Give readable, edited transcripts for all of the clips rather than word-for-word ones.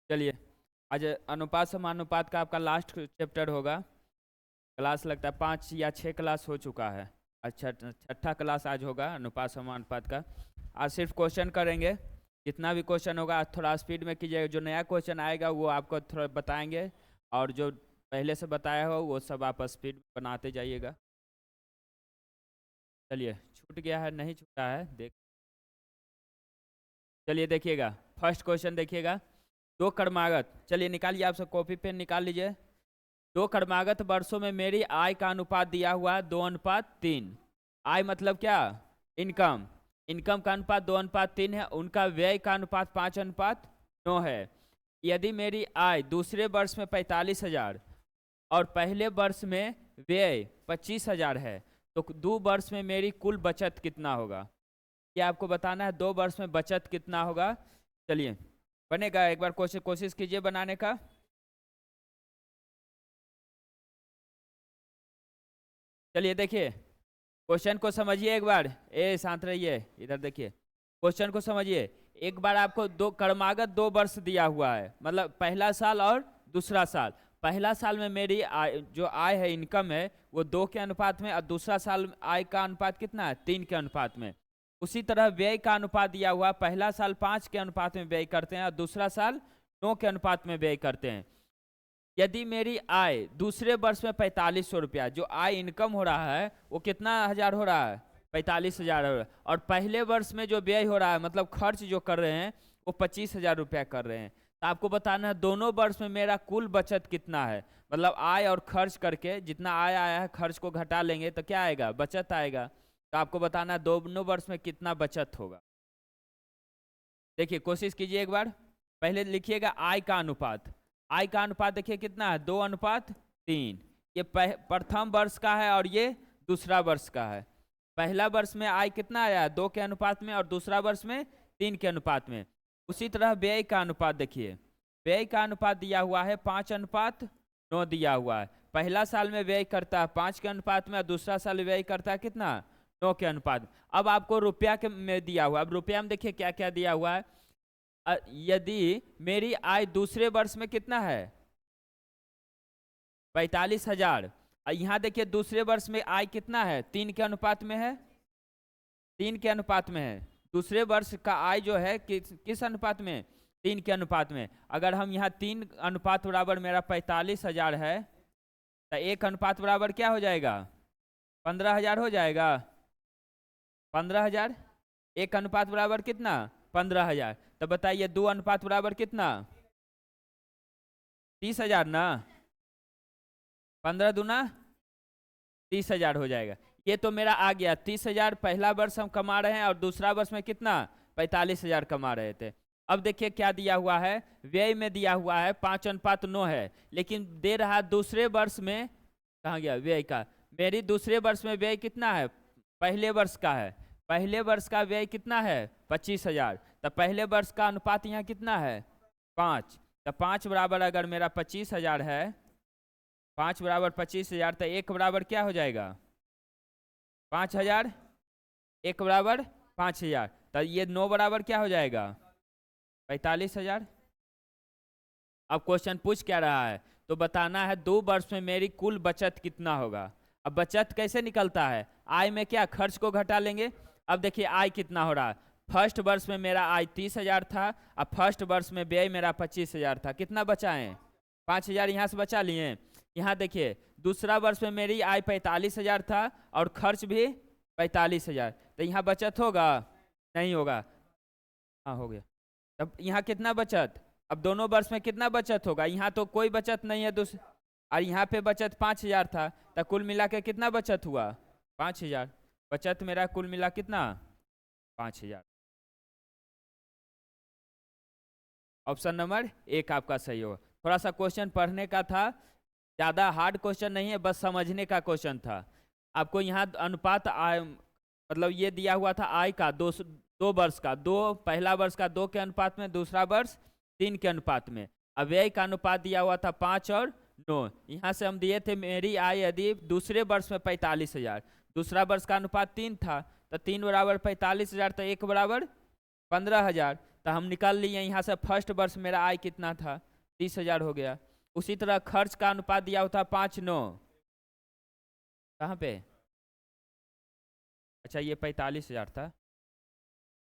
चलिए, आज अनुपात समानुपात का आपका लास्ट चैप्टर होगा। क्लास लगता है 5 या 6 क्लास हो चुका है। अच्छा, छठा क्लास आज होगा अनुपात समानुपात का। आज सिर्फ क्वेश्चन करेंगे। जितना भी क्वेश्चन होगा आज थोड़ा स्पीड में कीजिएगा। जो नया क्वेश्चन आएगा वो आपको थोड़ा बताएंगे, और जो पहले से बताया हो वो सब आप स्पीड बनाते जाइएगा। चलिए, छूट गया है नहीं छूटा है देख। चलिए देखिएगा, फर्स्ट क्वेश्चन देखिएगा। दो क्रमागत, चलिए निकालिए, आप सब कॉपी पेन निकाल लीजिए। दो क्रमागत वर्षों में मेरी आय का अनुपात दिया हुआ है 2:3। आय मतलब क्या? इनकम। इनकम का अनुपात 2:3 है। उनका व्यय का अनुपात 5:9 है। यदि मेरी आय दूसरे वर्ष में 45,000 और पहले वर्ष में व्यय 25,000 है, तो 2 वर्ष में मेरी कुल बचत कितना होगा? ये आपको बताना है। 2 वर्ष में बचत कितना होगा? चलिए बनेगा, एक बार कोशिश कीजिए बनाने का। चलिए देखिए, क्वेश्चन को समझिए एक बार। शांत रहिए, इधर देखिए, क्वेश्चन को समझिए एक बार। आपको दो क्रमागत 2 वर्ष दिया हुआ है, मतलब पहला साल और दूसरा साल। पहला साल में मेरी आय, जो आय है, इनकम है, वो 2 के अनुपात में, और दूसरा साल आय का अनुपात कितना है? 3 के अनुपात में। उसी तरह व्यय का अनुपात दिया हुआ, पहला साल 5 के अनुपात में व्यय करते हैं और दूसरा साल 9 के अनुपात में व्यय करते हैं। यदि मेरी आय दूसरे वर्ष में 4500 रुपया, जो आय इनकम हो रहा है वो कितना हजार हो रहा है? 45,000 हो रहा है। और पहले वर्ष में जो व्यय हो रहा है, मतलब खर्च जो कर रहे हैं, वो 25,000 रुपया कर रहे हैं। तो आपको बताना है दोनों वर्ष में मेरा कुल बचत कितना है। मतलब आय और खर्च करके जितना आय आया है, खर्च को घटा लेंगे तो क्या आएगा? बचत आएगा। तो आपको बताना है दोनों वर्ष में कितना बचत होगा। देखिए कोशिश कीजिए एक बार। पहले लिखिएगा आय का अनुपात। आय का अनुपात देखिए कितना है? 2:3। ये प्रथम वर्ष का है और ये दूसरा वर्ष का है। पहला वर्ष में आय कितना आया? 2 के अनुपात में, और दूसरा वर्ष में 3 के अनुपात में। उसी तरह व्यय का अनुपात देखिए, व्यय का अनुपात दिया हुआ है 5:9 दिया हुआ है। पहला साल में व्यय करता है 5 के अनुपात में, और दूसरा साल व्यय करता है कितना? 9 के अनुपात। अब आपको रुपया के में दिया हुआ, अब रुपया में देखिए क्या क्या दिया हुआ है। यदि मेरी आय दूसरे वर्ष में कितना है? 45,000। यहाँ देखिए दूसरे वर्ष में आय कितना है? 3 के अनुपात में है। 3 के अनुपात में है। दूसरे वर्ष का आय जो है किस अनुपात में? 3 के अनुपात में। अगर हम यहाँ 3 अनुपात बराबर मेरा 45,000 है, तो 1 अनुपात बराबर क्या हो जाएगा? 15,000 हो जाएगा। 15,000। 1 अनुपात बराबर कितना? 15,000। तो बताइए 2 अनुपात बराबर कितना? 30,000 ना। 15 दूना 30,000 हो जाएगा। ये तो मेरा आ गया 30,000। पहला वर्ष हम कमा रहे हैं, और दूसरा वर्ष में कितना? 45,000 कमा रहे थे। अब देखिए क्या दिया हुआ है। व्यय में दिया हुआ है 5:9 है, लेकिन दे रहा है दूसरे वर्ष में। कहाँ गया व्यय का? मेरी दूसरे वर्ष में व्यय कितना है? पहले वर्ष का है। पहले वर्ष का व्यय कितना है? 25,000। तो पहले वर्ष का अनुपात यहाँ कितना है? 5। तो 5 बराबर अगर मेरा 25,000 है, 5 बराबर 25,000, तो 1 बराबर क्या हो जाएगा? 5,000। 1 बराबर 5,000। तो ये 9 बराबर क्या हो जाएगा? 45,000। अब क्वेश्चन पूछ क्या रहा है? तो बताना है 2 वर्ष में मेरी कुल बचत कितना होगा। अब बचत कैसे निकलता है? आय में क्या खर्च को घटा लेंगे। अब देखिए आय कितना हो रहा है। फर्स्ट वर्ष में मेरा आय 30,000 था, अब फर्स्ट वर्ष में व्यय मेरा 25,000 था। कितना बचाएं? 5,000 यहाँ से बचा लिए। यहाँ देखिए दूसरा वर्ष में मेरी आय 45,000 था, और खर्च भी 45,000। तो यहाँ बचत होगा? नहीं होगा। हाँ हो गया। तब यहाँ कितना बचत? अब दोनों वर्ष में कितना बचत होगा? यहाँ तो कोई बचत नहीं है और यहाँ पे बचत 5,000 था। तो कुल मिला के कितना बचत हुआ? 5,000। बचत मेरा कुल मिला कितना? 5,000। ऑप्शन नंबर 1 आपका सही होगा। थोड़ा सा क्वेश्चन पढ़ने का था, ज़्यादा हार्ड क्वेश्चन नहीं है, बस समझने का क्वेश्चन था। आपको यहाँ अनुपात आय, मतलब ये दिया हुआ था आय का 2 वर्ष का, पहला वर्ष का 2 के अनुपात में, दूसरा वर्ष 3 के अनुपात में। अब व्यय का अनुपात दिया हुआ था 5 और 9। यहाँ से हम दिए थे मेरी आय यदि दूसरे वर्ष में 45,000, दूसरा वर्ष का अनुपात 3 था, तो 3 बराबर 45,000, तो 1 बराबर 15,000। तो हम निकाल लिए यहाँ से फर्स्ट वर्ष मेरा आय कितना था, 30,000 हो गया। उसी तरह खर्च का अनुपात दिया हुआ था 5:9, कहाँ पे, अच्छा ये 45,000 था,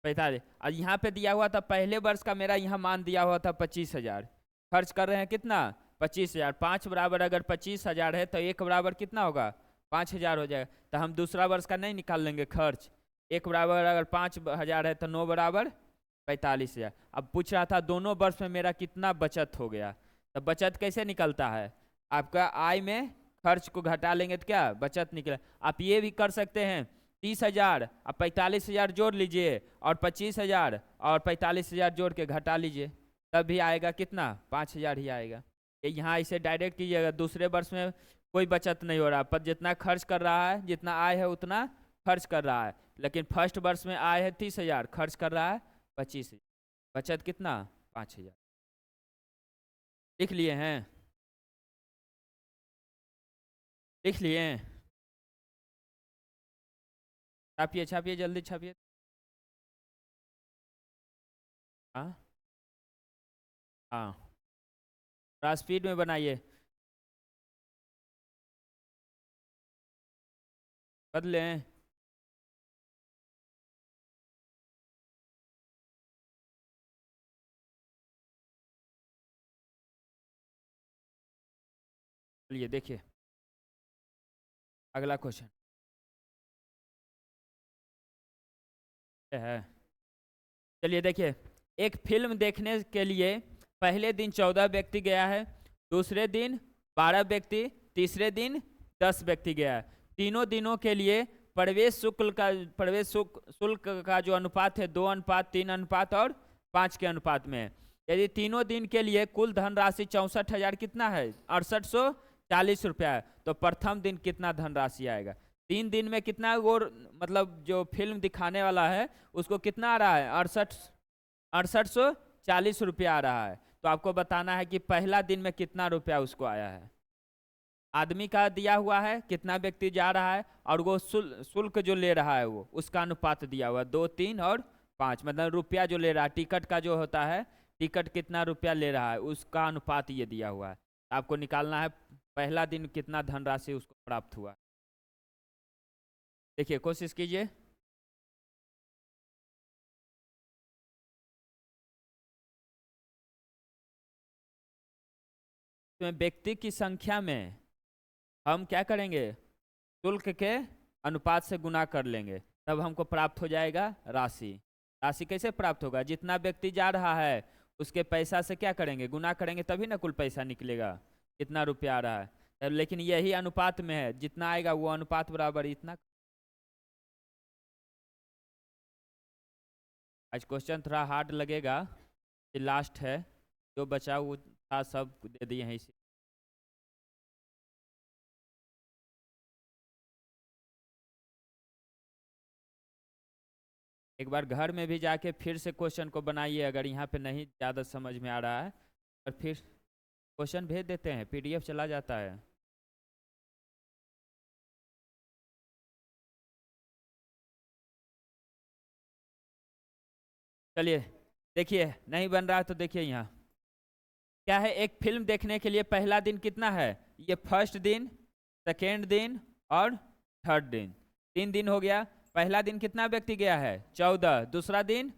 45। और यहाँ पे दिया हुआ था पहले वर्ष का मेरा यहाँ मान दिया हुआ था 25,000। खर्च कर रहे हैं कितना, 25,000। 5 बराबर अगर 25,000 है तो 1 बराबर कितना होगा, 5,000 हो जाएगा। तो हम दूसरा वर्ष का नहीं निकाल लेंगे खर्च। 1 बराबर अगर 5,000 है तो 9 बराबर 45,000। अब पूछ रहा था दोनों वर्ष में मेरा कितना बचत हो गया। तो बचत कैसे निकलता है, आपका आय में खर्च को घटा लेंगे तो क्या बचत निकले। आप ये भी कर सकते हैं, 30,000 अब 45,000 जोड़ लीजिए और 25,000 और 45,000 जोड़ के घटा लीजिए, तब भी आएगा कितना, 5,000 ही आएगा। यहाँ इसे डायरेक्ट कीजिएगा, दूसरे वर्ष में कोई बचत नहीं हो रहा, पर जितना खर्च कर रहा है, जितना आय है उतना खर्च कर रहा है। लेकिन फर्स्ट वर्ष में आय है 30,000, खर्च कर रहा है 25,000, बचत कितना, 5,000। लिख लिए हैं, लिख लिए, छापिए छापिए जल्दी छापिए। हाँ हाँ, थोड़ा स्पीड में बनाइए, बदलें। चलिए देखिए अगला क्वेश्चन है। चलिए देखिए, एक फिल्म देखने के लिए पहले दिन 14 व्यक्ति गया है, दूसरे दिन 12 व्यक्ति, तीसरे दिन 10 व्यक्ति गया है। तीनों दिनों के लिए प्रवेश शुल्क का जो अनुपात है 2:3 अनुपात और 5 के अनुपात में है। यदि तीनों दिन के लिए कुल धनराशि 64,000 कितना है, 6840 रुपया है, तो प्रथम दिन कितना धनराशि आएगा। 3 दिन में कितना वो मतलब जो फिल्म दिखाने वाला है उसको कितना आ रहा है, 6840 रुपया आ रहा है। तो आपको बताना है कि पहला दिन में कितना रुपया उसको आया है। आदमी का दिया हुआ है कितना व्यक्ति जा रहा है, और वो शुल्क जो ले रहा है वो उसका अनुपात दिया हुआ है 2, 3 और 5, मतलब रुपया जो ले रहा है, टिकट का जो होता है, टिकट कितना रुपया ले रहा है उसका अनुपात ये दिया हुआ है। आपको निकालना है पहला दिन कितना धनराशि उसको प्राप्त हुआ। देखिए कोशिश कीजिए। तो व्यक्ति की संख्या में हम क्या करेंगे, शुल्क के अनुपात से गुना कर लेंगे, तब हमको प्राप्त हो जाएगा राशि। राशि कैसे प्राप्त होगा, जितना व्यक्ति जा रहा है उसके पैसा से क्या करेंगे, गुना करेंगे, तभी ना कुल पैसा निकलेगा कितना रुपया आ रहा है। लेकिन यही अनुपात में है, जितना आएगा वो अनुपात बराबर इतना। आज क्वेश्चन थोड़ा हार्ड लगेगा, ये लास्ट है, जो बचा वो था सब दे दिए हैं इसी। एक बार घर में भी जाके फिर से क्वेश्चन को बनाइए, अगर यहाँ पे नहीं ज़्यादा समझ में आ रहा है, और फिर क्वेश्चन भेज देते हैं, पीडीएफ चला जाता है। चलिए देखिए, नहीं बन रहा तो देखिए यहाँ क्या है। एक फिल्म देखने के लिए पहला दिन कितना है, ये फर्स्ट दिन, सेकेंड दिन और थर्ड दिन, 3 दिन हो गया। पहला दिन कितना व्यक्ति गया है, 14, दूसरा दिन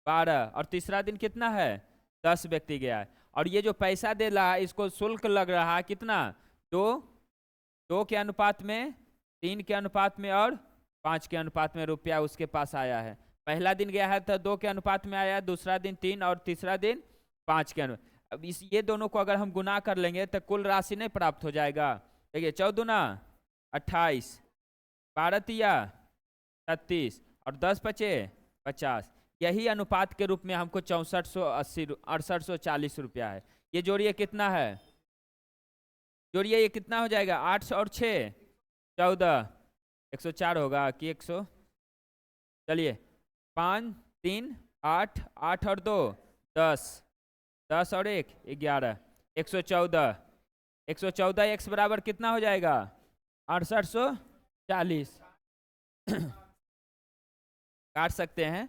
12 और तीसरा दिन कितना है, 10 व्यक्ति गया है। और ये जो पैसा दे रहा है इसको शुल्क लग रहा है कितना, 2 के अनुपात में, 3 के अनुपात में और 5 के अनुपात में रुपया उसके पास आया है। पहला दिन गया है तो 2 के अनुपात में आया, दूसरा दिन 3 और तीसरा दिन 5 के अनुपात। अब ये दोनों को अगर हम गुना कर लेंगे तो कुल राशि नहीं प्राप्त हो जाएगा। देखिए 14 28, 12 36 और 10 बचे 50, यही अनुपात के रूप में हमको 6840 रुपया है। ये जोड़िए कितना है, जोड़िए ये कितना हो जाएगा, 8 और 6 14, 104 होगा कि 100। चलिए 5 3 8, 8 और 2 10, 10 और 1 11, 114, 114 x बराबर कितना हो जाएगा, 6840। काट सकते हैं,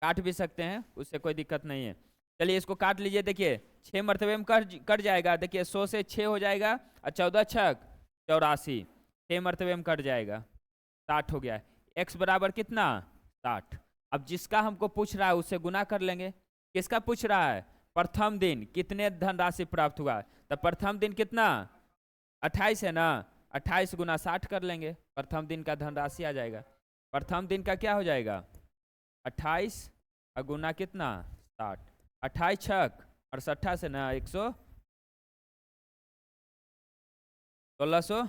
काट भी सकते हैं, उससे कोई दिक्कत नहीं है। चलिए इसको काट लीजिए। देखिए 6 मरतबे में कट जाएगा। देखिए 100 से 6 हो जाएगा और 14 छक 84, 6 मरतबे में कट जाएगा, 60 हो गया। x बराबर कितना 60। अब जिसका हमको पूछ रहा है उससे गुना कर लेंगे। किसका पूछ रहा है, प्रथम दिन कितने धनराशि प्राप्त हुआ, तो प्रथम दिन कितना 28 है ना, 28 गुना 60 कर लेंगे, प्रथम दिन का धनराशि आ जाएगा। प्रथम दिन का क्या हो जाएगा 28 और गुना कितना 60, 28 छक 68 से ना 100, 1600।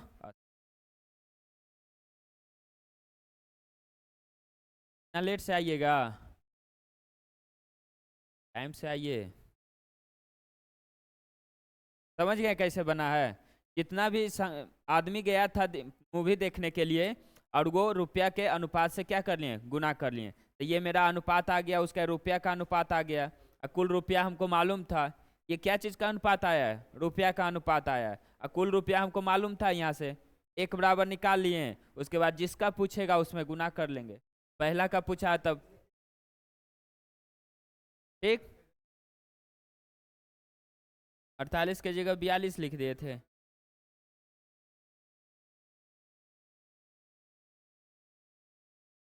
इतना लेट से आइएगा, टाइम से आइए। समझ गए कैसे बना है। कितना भी आदमी गया था मूवी देखने के लिए और वो रुपया के अनुपात से क्या कर लिए, गुना कर लिए। तो ये मेरा अनुपात आ गया, उसका रुपया का अनुपात आ गया। कुल रुपया हमको मालूम था। ये क्या चीज़ का अनुपात आया है, रुपया का अनुपात आया है। और कुल रुपया हमको मालूम था, यहाँ से एक बराबर निकाल लिए। उसके बाद जिसका पूछेगा उसमें गुना कर लेंगे। पहला का पूछा तब ठीक, 48 की जगह 42 लिख दिए थे।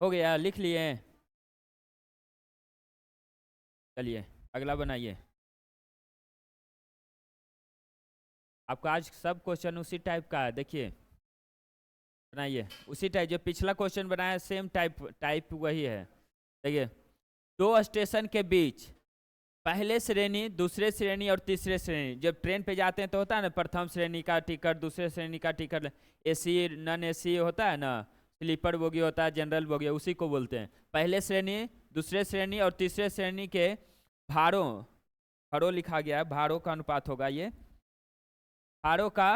हो गया, लिख लिए। चलिए अगला बनाइए। आपका आज सब क्वेश्चन उसी टाइप का है, देखिए बनाइए उसी टाइप जो पिछला क्वेश्चन बनाया सेम टाइप वही है। देखिए दो स्टेशन के बीच पहले श्रेणी, दूसरे श्रेणी और तीसरे श्रेणी। जब ट्रेन पे जाते हैं तो होता है ना, प्रथम श्रेणी का टिकट, दूसरे श्रेणी का टिकट, एसी नॉन एसी होता है ना, स्लीपर बोगी होता है, जनरल बोगी, उसी को बोलते हैं। पहले श्रेणी, दूसरे श्रेणी और तीसरे श्रेणी के भाड़ों, भाड़ों लिखा गया है, भाड़ों का अनुपात होगा ये। भाड़ों का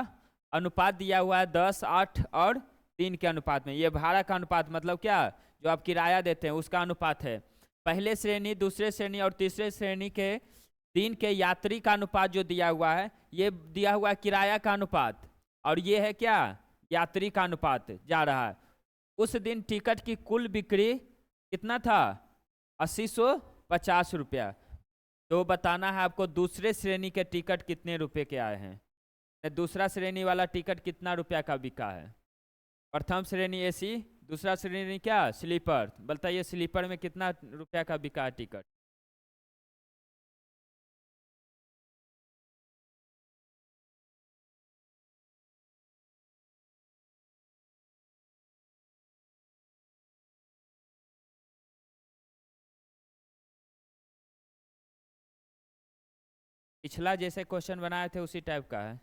अनुपात दिया हुआ है 10, 8 और 3 के अनुपात में। ये भाड़ा का अनुपात मतलब क्या, जो आप किराया देते हैं उसका अनुपात है। पहले श्रेणी, दूसरे श्रेणी और तीसरे श्रेणी के दिन के यात्री का अनुपात जो दिया हुआ है, ये दिया हुआ है किराया का अनुपात, और ये है क्या, यात्री का अनुपात जा रहा है। उस दिन टिकट की कुल बिक्री कितना था 8050 रुपया। तो बताना है आपको दूसरे श्रेणी के टिकट कितने रुपए के आए हैं, दूसरा श्रेणी वाला टिकट कितना रुपया का बिका है। प्रथम श्रेणी एसी, दूसरा श्रेणी क्या स्लीपर, बताइए स्लीपर में कितना रुपया का बिका है टिकट। पिछला जैसे क्वेश्चन बनाए थे उसी टाइप का है।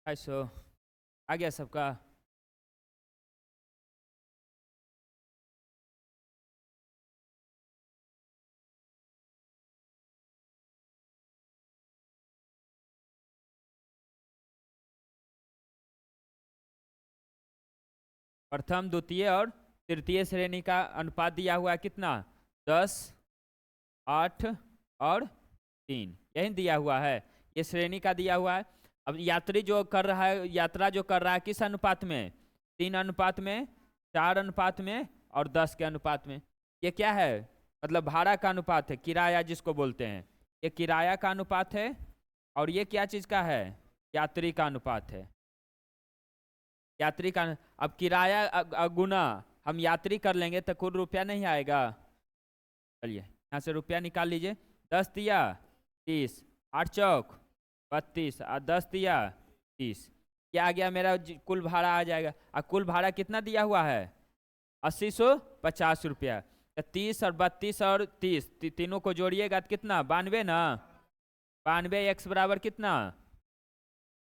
ऐसो आ गया सबका। प्रथम, द्वितीय और तृतीय श्रेणी का अनुपात दिया हुआ है कितना 10, 8 और 3, यही दिया हुआ है। ये श्रेणी का दिया हुआ है। अब यात्री जो कर रहा है, यात्रा जो कर रहा है किस अनुपात में, 3 अनुपात में, 4 अनुपात में और 10 के अनुपात में। ये क्या है, मतलब भाड़ा का अनुपात है, किराया जिसको बोलते हैं। ये किराया का अनुपात है। और ये क्या चीज़ का है, यात्री का अनुपात है। यात्री का, अब किराया गुना हम यात्री कर लेंगे तो कुल रुपया नहीं आएगा। चलिए यहाँ से रुपया निकाल लीजिए। 10 दिया 30, 8 चौक 32 और 10 दिया 30, क्या आ गया मेरा कुल भाड़ा आ जाएगा। और कुल भाड़ा कितना दिया हुआ है 8050 रुपया। तो 30 और 32 और 30 तीनों को जोड़िएगा तो कितना 92 ना, 92 x बराबर कितना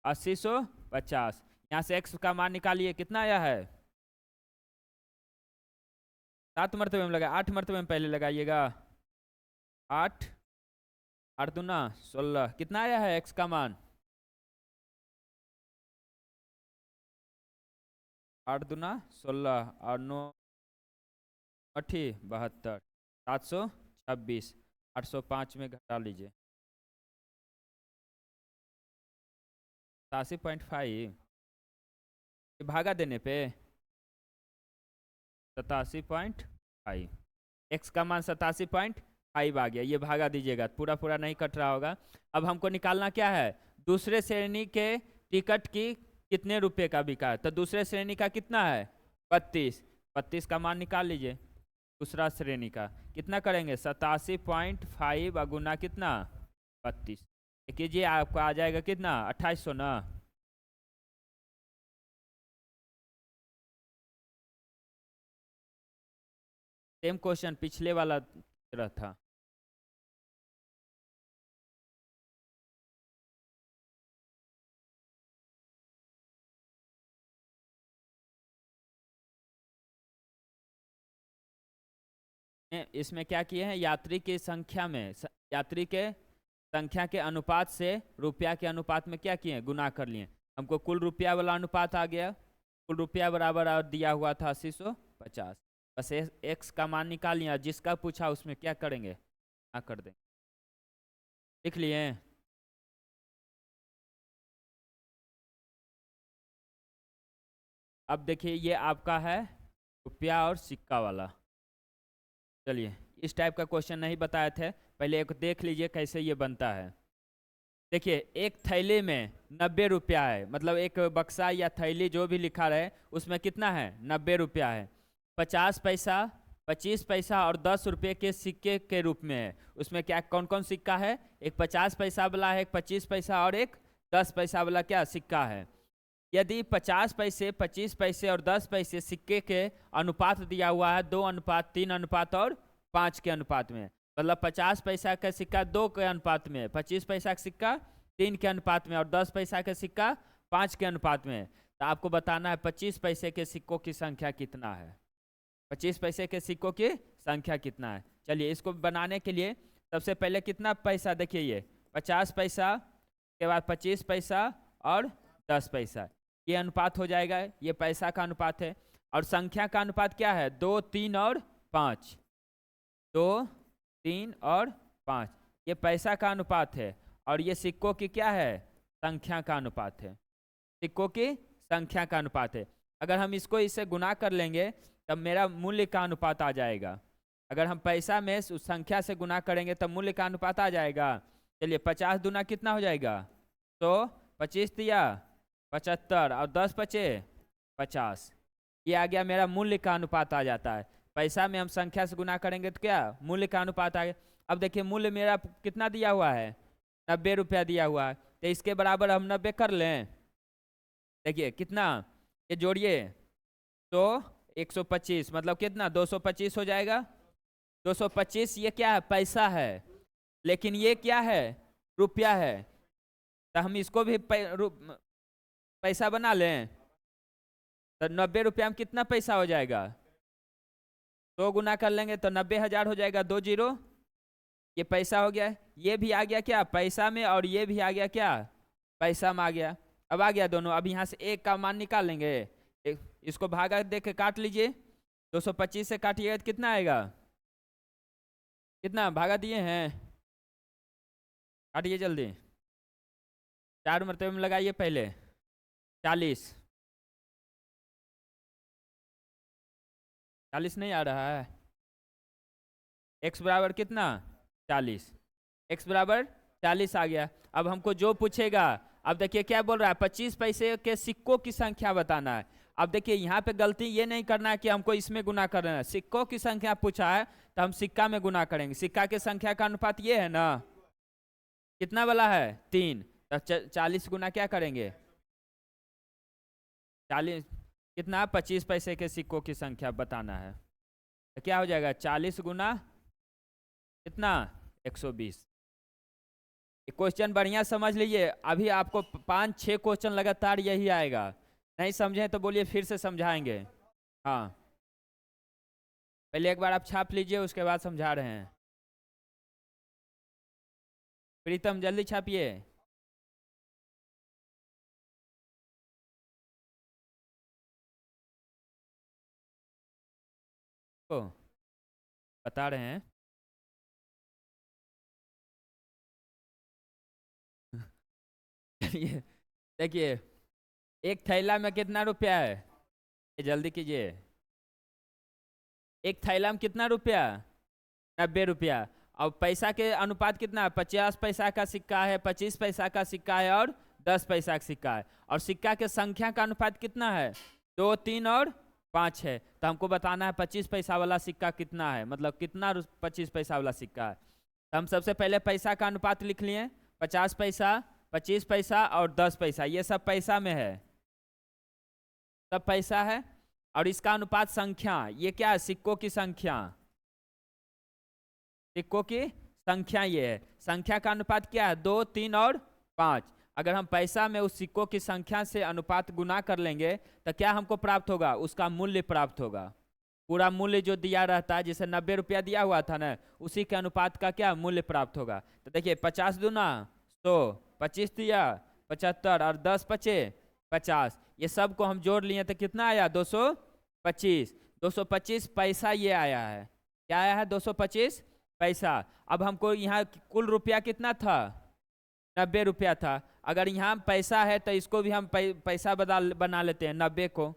8050। यहाँ से x का मान निकालिए, कितना आया है 7 मरतबे में लगा, 8 मरतबे में पहले लगाइएगा। 8 8 दूना 16, कितना आया है x का मान 8 दूना 16 और 9 8 72, 726 805 में घटा लीजिए 87.5 भागा देने पे 87.5 एक्स का मान 87.5 आ गया। ये भागा दीजिएगा, पूरा पूरा नहीं कट रहा होगा। अब हमको निकालना क्या है, दूसरे श्रेणी के टिकट की कितने रुपए का बिका है। तो दूसरे श्रेणी का कितना है 32, 32 का मान निकाल लीजिए। दूसरा श्रेणी का कितना करेंगे 87.5 गुना कितना 32 कीजिए, आपका आ जाएगा कितना 2800 ना। सेम क्वेश्चन पिछले वाला तरह था। इसमें क्या किए हैं, यात्री की संख्या में यात्री के संख्या के अनुपात से रुपया के अनुपात में क्या किए गुना कर लिए। हमको कुल रुपया वाला अनुपात आ गया, कुल रुपया बराबर दिया हुआ था 8050। बस एक्स का मान निकाल लिया, जिसका पूछा उसमें क्या करेंगे ना कर देंगे। लिख लिए। अब देखिए ये आपका है रुपया और सिक्का वाला। चलिए इस टाइप का क्वेश्चन नहीं बताए थे, पहले एक देख लीजिए कैसे ये बनता है। देखिए एक थैली में 90 रुपया है, मतलब एक बक्सा या थैली जो भी लिखा रहे उसमें कितना है 90 रुपया है। 50 पैसा, 25 पैसा और 10 रुपये के सिक्के के रूप में है। उसमें क्या कौन कौन सिक्का है, एक 50 पैसा वाला है, एक 25 पैसा और एक 10 पैसा वाला क्या सिक्का है। यदि 50 पैसे, 25 पैसे और 10 पैसे सिक्के के अनुपात दिया हुआ है 2:3 और 5 के अनुपात में, मतलब 50 पैसा का सिक्का 2 के अनुपात में, 25 पैसा का सिक्का 3 के अनुपात में और 10 पैसा का सिक्का 5 के अनुपात में। तो आपको बताना है 25 पैसे के सिक्कों की संख्या कितना है, 25 पैसे के सिक्कों की संख्या कितना है। चलिए इसको बनाने के लिए सबसे पहले कितना पैसा, देखिए ये 50 पैसा के बाद 25 पैसा और 10 पैसा, ये अनुपात हो जाएगा, ये पैसा का अनुपात है। और संख्या का अनुपात क्या है 2, 3 और 5, 2, 3 और 5, ये पैसा का अनुपात है। और ये सिक्कों की क्या है संख्या का अनुपात है, सिक्कों की संख्या का अनुपात है। अगर हम इसको इससे गुना कर लेंगे तब मेरा मूल्य का अनुपात आ जाएगा। अगर हम पैसा में उस संख्या से गुना करेंगे तब मूल्य का अनुपात आ जाएगा। चलिए 50 दूना कितना हो जाएगा, तो 25 दिया 75 और 10 बचे 50, ये आ गया मेरा मूल्य का अनुपात आ जाता है। पैसा में हम संख्या से गुना करेंगे तो क्या मूल्य का अनुपात आ गया। अब देखिए मूल्य मेरा कितना दिया हुआ है 90 रुपया दिया हुआ है, तो इसके बराबर हम 90 कर लें। देखिए कितना, ये जोड़िए तो 125 मतलब कितना 225 हो जाएगा। 225 ये क्या है पैसा है, लेकिन ये क्या है रुपया है। तो हम इसको भी पैसा बना लें, तो 90 रुपया में कितना पैसा हो जाएगा, 2 गुना कर लेंगे तो 90,000 हो जाएगा, 2 जीरो, ये पैसा हो गया। ये भी आ गया क्या पैसा में और ये भी आ गया क्या पैसा में आ गया। अब आ गया दोनों। अब यहाँ से एक का मान निकाल लेंगे, इसको भागा देख के काट लीजिए, 225 से काटिएगा तो कितना आएगा, कितना भागा दिए हैं, काटिए जल्दी, 4 मरतबे में लगाइए पहले 40, 40 नहीं आ रहा है। x बराबर कितना 40, x बराबर 40 आ गया। अब हमको जो पूछेगा, अब देखिए क्या बोल रहा है 25 पैसे के सिक्कों की संख्या बताना है। अब देखिए यहाँ पे गलती ये नहीं करना है कि हमको इसमें गुना करना है, सिक्कों की संख्या पूछा है तो हम सिक्का में गुना करेंगे। सिक्का की संख्या का अनुपात ये है ना, कितना वाला है 3, तो 40 गुना क्या करेंगे 40, कितना 25 पैसे के सिक्कों की संख्या बताना है, तो क्या हो जाएगा 40 गुना कितना 120। क्वेश्चन बढ़िया समझ लीजिए, अभी आपको 5-6 क्वेश्चन लगातार यही आएगा। नहीं समझे तो बोलिए फिर से समझाएंगे। हाँ पहले एक बार आप छाप लीजिए उसके बाद समझा रहे हैं। प्रीतम जल्दी छापिए। ओ बता रहे हैं चलिए देखिए, एक थैला में कितना रुपया है? ये जल्दी कीजिए। एक थैला में कितना रुपया? 90 रुपया। और पैसा के अनुपात कितना है? 50 पैसा का सिक्का है, 25 पैसा का सिक्का है और 10 पैसा का सिक्का है। और सिक्का के संख्या का अनुपात कितना है? 2, 3 और 5 है। तो हमको बताना है 25 पैसा वाला सिक्का कितना है, मतलब कितना 25 पैसा वाला सिक्का है। तो हम सबसे पहले पैसा का अनुपात लिख लिए। 50 पैसा, 25 पैसा और 10 पैसा, ये सब पैसा में है, सब पैसा है। और इसका अनुपात संख्या, ये क्या है? सिक्कों की संख्या, सिक्कों की संख्या ये है। संख्या का अनुपात क्या है? 2, 3 और 5। अगर हम पैसा में उस सिक्कों की संख्या से अनुपात गुना कर लेंगे तो क्या हमको प्राप्त होगा? उसका मूल्य प्राप्त होगा। पूरा मूल्य जो दिया रहता है, जैसे 90 रुपया दिया हुआ था ना, उसी के अनुपात का क्या मूल्य प्राप्त होगा। तो देखिए 50 दूना 100, 25 दिया 75 और 10 पचे 50, ये सब को हम जोड़ लिए तो कितना आया? 225। 225 पैसा ये आया है। क्या आया है? 225 पैसा। अब हमको यहाँ कुल रुपया कितना था? 90 रुपया था। अगर यहाँ पैसा है तो इसको भी हम पैसा बना लेते हैं 90 को।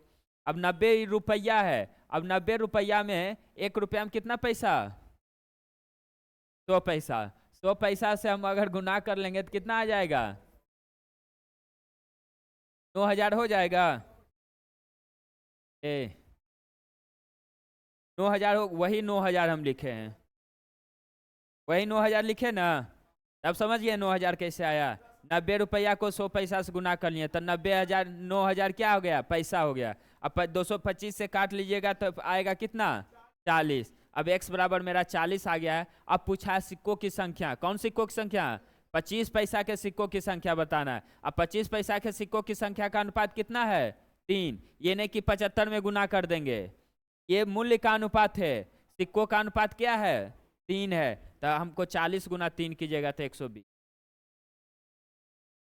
अब 90 रुपया है। अब 90 रुपया में 1 रुपया में कितना पैसा? 100 पैसा। 100 पैसा से हम अगर गुना कर लेंगे तो कितना आ जाएगा? 9000 हो जाएगा। 9000 हो, वही 9000 हम लिखे हैं, वही 9000 लिखे ना। अब समझ गए 9000 कैसे आया? 90 रुपया को 100 पैसा से गुना कर लिए तो 90,000, 9000 क्या हो गया? पैसा हो गया। अब 225 से काट लीजिएगा तो आएगा कितना? 40। अब x बराबर मेरा 40 आ गया है। अब पूछा है सिक्कों की संख्या। कौन सिक्कों की संख्या? 25 पैसा के सिक्कों की संख्या बताना है। अब 25 पैसा के सिक्कों की संख्या का अनुपात कितना है? 3। ये नहीं कि 75 में गुना कर देंगे, ये मूल्य का अनुपात है। सिक्कों का अनुपात क्या है? 3 है। तो हमको 40 गुना 3 कीजिएगा तो 120।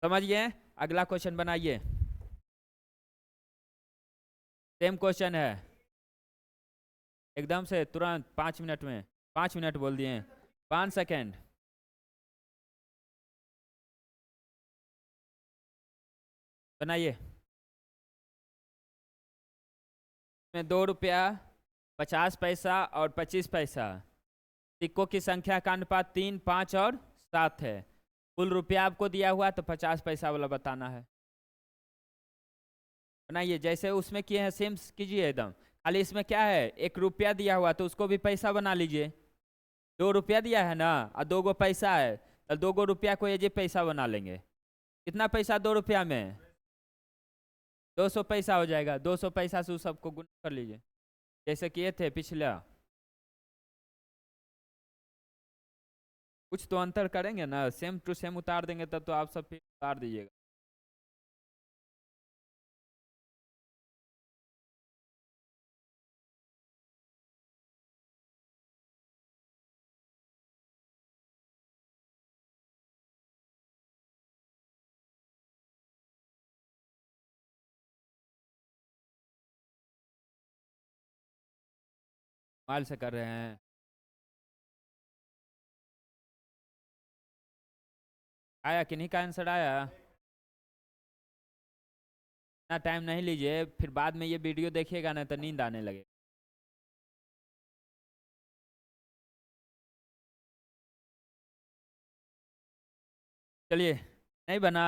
समझिए। अगला क्वेश्चन बनाइए। सेम क्वेश्चन है, एकदम से तुरंत 5 मिनट में। 5 मिनट बोल दिए, 5 सेकेंड। बनाइए। में 2 रुपया, 50 पैसा और 25 पैसा, सिक्कों की संख्या का अनुपात 3, 5 और 7 है। कुल रुपया आपको दिया हुआ तो 50 पैसा वाला बताना है। बनाइए, जैसे उसमें किए हैं सेम कीजिए एकदम। खाली इसमें क्या है? 1 रुपया दिया हुआ तो उसको भी पैसा बना लीजिए। 2 रुपया दिया है ना और 2 गो पैसा है, तो 2 गो रुपया को ये जी पैसा बना लेंगे। कितना पैसा 2 रुपया में? 200 पैसा हो जाएगा। 200 पैसा से उस सबको गुना कर लीजिए जैसे किए थे पिछला। कुछ तो अंतर करेंगे ना, सेम टू सेम उतार देंगे तब तो आप सब फिर उतार दीजिएगा। मोबाइल से कर रहे हैं? आया कि नहीं का आंसर आया? इतना टाइम नहीं लीजिए, फिर बाद में ये वीडियो देखिएगा ना तो नींद आने लगे। चलिए, नहीं बना?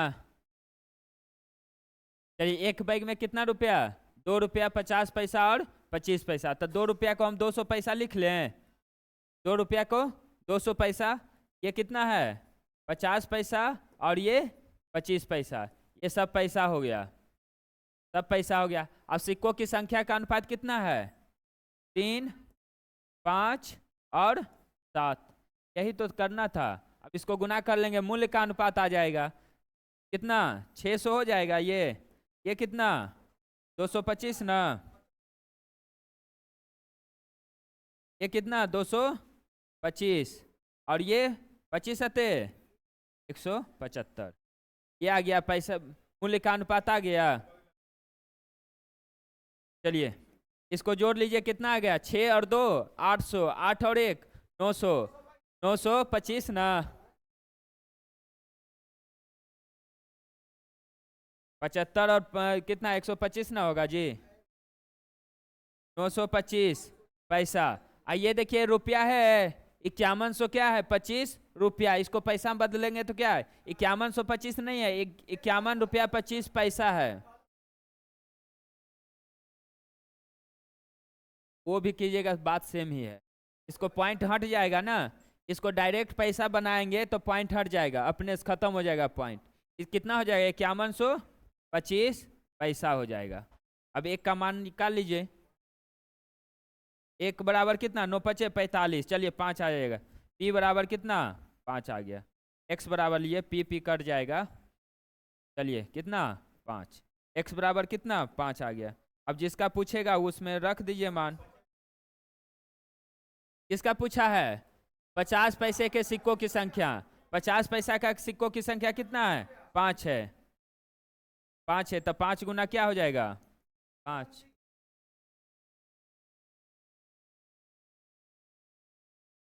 चलिए, एक बैग में कितना रुपया? 2 रुपया, 50 पैसा और 25 पैसा। तो 2 रुपया को हम 200 पैसा लिख लें। 2 रुपया को 200 पैसा, ये कितना है? 50 पैसा और ये 25 पैसा, ये सब पैसा हो गया, सब पैसा हो गया। अब सिक्कों की संख्या का अनुपात कितना है? 3, 5 और 7। यही तो करना था। अब इसको गुना कर लेंगे, मूल्य का अनुपात आ जाएगा कितना? 600 हो जाएगा। ये कितना? 225 ना। ये कितना? 225 और ये 25 सते 175। ये आ गया पैसा, मूल्य का अनुपात आ गया। चलिए इसको जोड़ लीजिए, कितना आ गया? 6 और 2 800, 8 और 1 900, 925 ना। 75 और कितना 125 ना होगा जी, 925 पैसा। आइए देखिए रुपया है 5100 क्या है 25 रुपया, इसको पैसा में बदलेंगे तो क्या है 5125 नहीं है, 51 रुपया 25 पैसा है। वो भी कीजिएगा, बात सेम ही है। इसको पॉइंट हट जाएगा ना, इसको डायरेक्ट पैसा बनाएंगे तो पॉइंट हट जाएगा, अपने से खत्म हो जाएगा पॉइंट। कितना हो जाएगा 5125 पैसा हो जाएगा। अब एक का मान निकाल लीजिए, एक बराबर कितना 9×5 = 45, चलिए 5 आ जाएगा। पी बराबर कितना 5 आ गया। एक्स बराबर लिए पी कट जाएगा, चलिए कितना 5। एक्स बराबर कितना 5 आ गया। अब जिसका पूछेगा उसमें रख दीजिए मान। किसका पूछा है 50 पैसे के सिक्कों की संख्या, 50 पैसा का सिक्कों की संख्या कितना है 5 है, 5 है तो 5 गुना क्या हो जाएगा 5।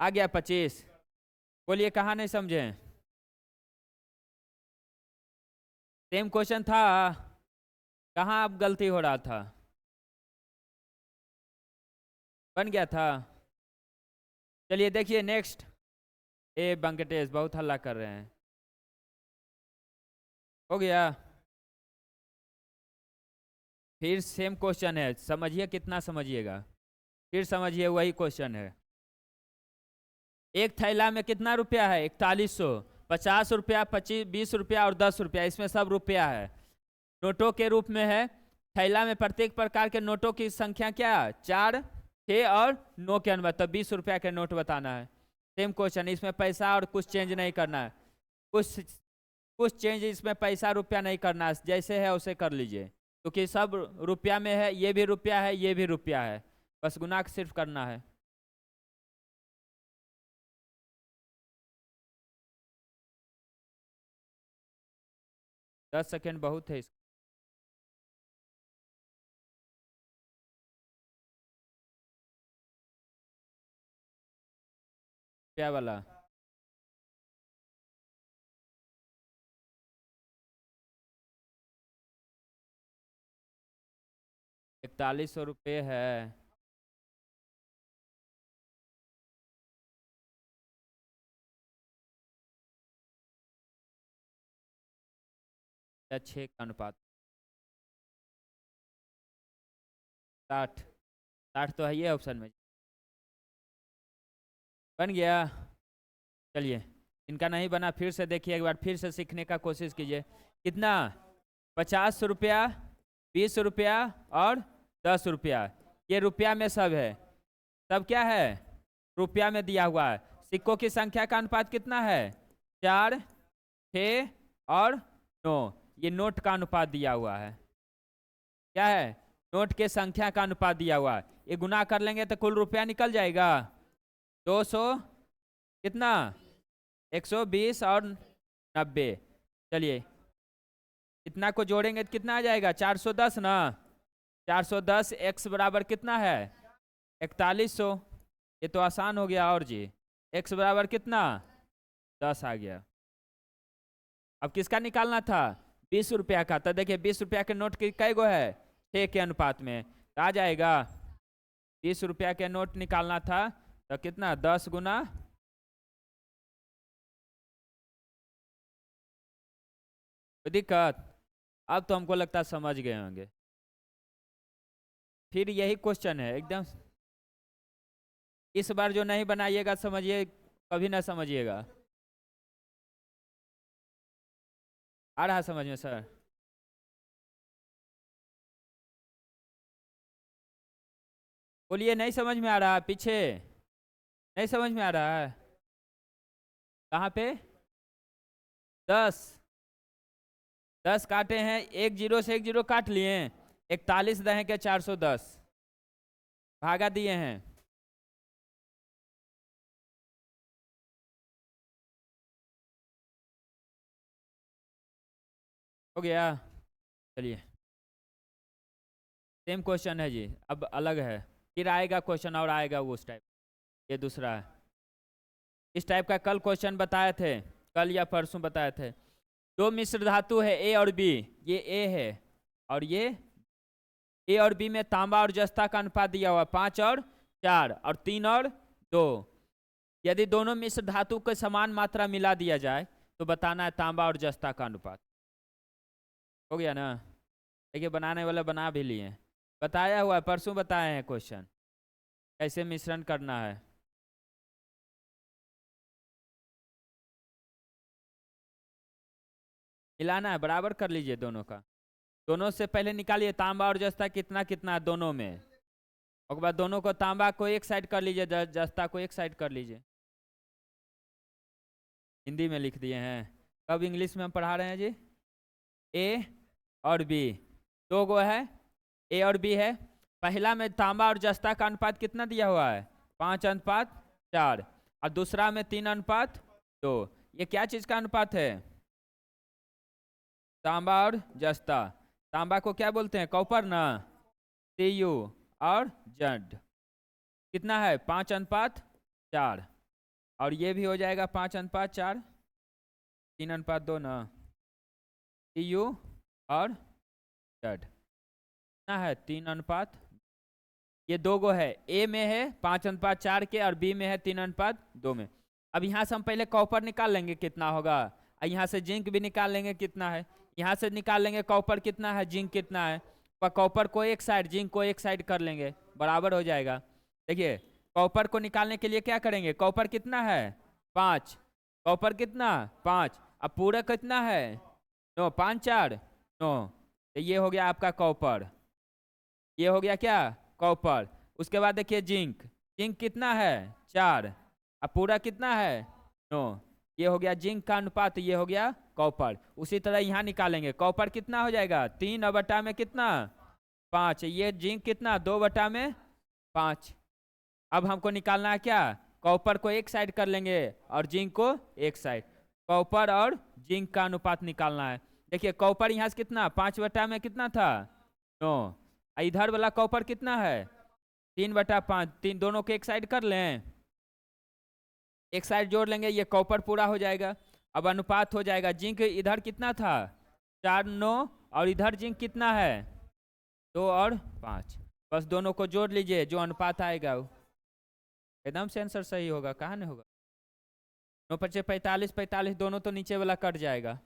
आ गया 25। बोलिए कहाँ नहीं समझे, सेम क्वेश्चन था, कहाँ अब गलती हो रहा था, बन गया था। चलिए देखिए नेक्स्ट। ए वेंकटेश बहुत हल्ला कर रहे हैं, हो गया। फिर सेम क्वेश्चन है, समझिए कितना समझिएगा, फिर समझिए वही क्वेश्चन है। एक थैला में कितना रुपया है 4100, 50 रुपया 25 20 रुपया और 10 रुपया, इसमें सब रुपया है, नोटों के रूप में है। थैला में प्रत्येक प्रकार के नोटों की संख्या क्या 4 6 और 9 के अनुपात, तो 20 रुपया के नोट बताना है। सेम क्वेश्चन, इसमें पैसा और कुछ चेंज नहीं करना है, कुछ चेंज इसमें पैसा रुपया नहीं करना है, जैसे है उसे कर लीजिए, क्योंकि सब रुपया में है, ये भी रुपया है ये भी रुपया है, बस गुना सिर्फ करना है। दस सेकेंड बहुत है इसका। रुपया वाला 4100 रुपये है। या 6 का अनुपात 60, 60 तो है ये ऑप्शन में, बन गया। चलिए इनका नहीं बना, फिर से देखिए एक बार, फिर से सीखने का कोशिश कीजिए। कितना 50 रुपया 20 रुपया और 10 रुपया, ये रुपया में सब है, सब क्या है रुपया में दिया हुआ है। सिक्कों की संख्या का अनुपात कितना है 4 6 और 9, ये नोट का अनुपात दिया हुआ है, क्या है नोट के संख्या का अनुपात दिया हुआ है। ये गुना कर लेंगे तो कुल रुपया निकल जाएगा 200 कितना 120 और 90। चलिए इतना को जोड़ेंगे तो कितना आ जाएगा 410 ना, 410 एक्स बराबर कितना है 4100, ये तो आसान हो गया। और जी एक्स बराबर कितना 10 आ गया। अब किसका निकालना था 20 रुपया का, तो देखिए 20 रुपया के नोट की कई गो है 6 के अनुपात में, तो आ जाएगा 20 रुपया के नोट निकालना था तो कितना 10 गुना, दिक्कत। अब तो हमको लगता है समझ गए होंगे। फिर यही क्वेश्चन है एकदम, इस बार जो नहीं बनाइएगा समझिए कभी ना समझिएगा। आ रहा समझ में सर, बोलिए नहीं समझ में आ रहा, पीछे नहीं समझ में आ रहा है, कहाँ पे 10 10 काटे हैं, एक जीरो से एक जीरो काट लिए, 41 दहे के 410 भागा दिए हैं, हो गया। चलिए सेम क्वेश्चन है जी, अब अलग है, फिर आएगा क्वेश्चन और आएगा वो उस टाइप, ये दूसरा है। इस टाइप का कल क्वेश्चन बताए थे, कल या परसों बताए थे। दो मिश्र धातु है ए और बी, ये ए है और ये ए और बी में तांबा और जस्ता का अनुपात दिया हुआ 5 और 4 और 3 और 2। यदि दोनों मिश्र धातु को समान मात्रा मिला दिया जाए तो बताना है तांबा और जस्ता का अनुपात। हो गया ना? देखिए बनाने वाला बना भी लिए, बताया हुआ है, परसों बताए हैं क्वेश्चन कैसे मिश्रण करना है। मिलाना है, बराबर कर लीजिए दोनों का। दोनों से पहले निकालिए तांबा और जस्ता कितना कितना है दोनों में, उसके बाद दोनों को तांबा को एक साइड कर लीजिए, जस्ता को एक साइड कर लीजिए। हिंदी में लिख दिए हैं, कब इंग्लिश में हम पढ़ा रहे हैं जी? ए और बी, दो गो है, ए और बी है। पहला में तांबा और जस्ता का अनुपात कितना दिया हुआ है? 5:4, और दूसरा में 3:2। ये क्या चीज का अनुपात है? तांबा और जस्ता। तांबा को क्या बोलते हैं? कॉपर ना, Cu, और जड कितना है? 5:4, और ये भी हो जाएगा 5:4, 3:2 ना, Cu और जड कितना है? 3 ये दो गो है, ए में है 5:4 के और बी में है 3:2 में। अब यहाँ से हम पहले कॉपर निकाल लेंगे कितना होगा, और यहाँ से जिंक भी निकाल लेंगे कितना है। यहाँ से निकाल लेंगे कॉपर कितना है, जिंक कितना है, कॉपर को एक साइड जिंक को एक साइड कर लेंगे, बराबर हो जाएगा। देखिए कॉपर को निकालने के लिए क्या करेंगे? कॉपर कितना है? 5, कॉपर कितना? 5, अब पूरा कितना है? 9, 5×4 9, तो ये हो गया आपका कॉपर, ये हो गया क्या? कॉपर। उसके बाद देखिए जिंक, जिंक कितना है? 4, अब पूरा कितना है? 9, ये हो गया जिंक का अनुपात, ये हो गया कॉपर। उसी तरह यहाँ निकालेंगे, कॉपर कितना हो जाएगा? 3 में कितना? 5, ये जिंक कितना? 2/5। अब हमको निकालना है क्या? कॉपर को एक साइड कर लेंगे और जिंक को एक साइड, कॉपर और जिंक का अनुपात निकालना है। देखिए कॉपर यहाँ से कितना? 5 में कितना था? 9, इधर वाला कॉपर कितना है? 3/5, 3 दोनों को एक साइड कर लें, एक साइड जोड़ लेंगे, ये कॉपर पूरा हो जाएगा। अब अनुपात हो जाएगा, जिंक इधर कितना था? 4, 9, और इधर जिंक कितना है? 2 और 5, बस दोनों को जोड़ लीजिए, जो अनुपात आएगा वो एकदम से आंसर सही होगा, कहाँ नहीं होगा। 9×5 45, 45 दोनों तो नीचे वाला कट जाएगा,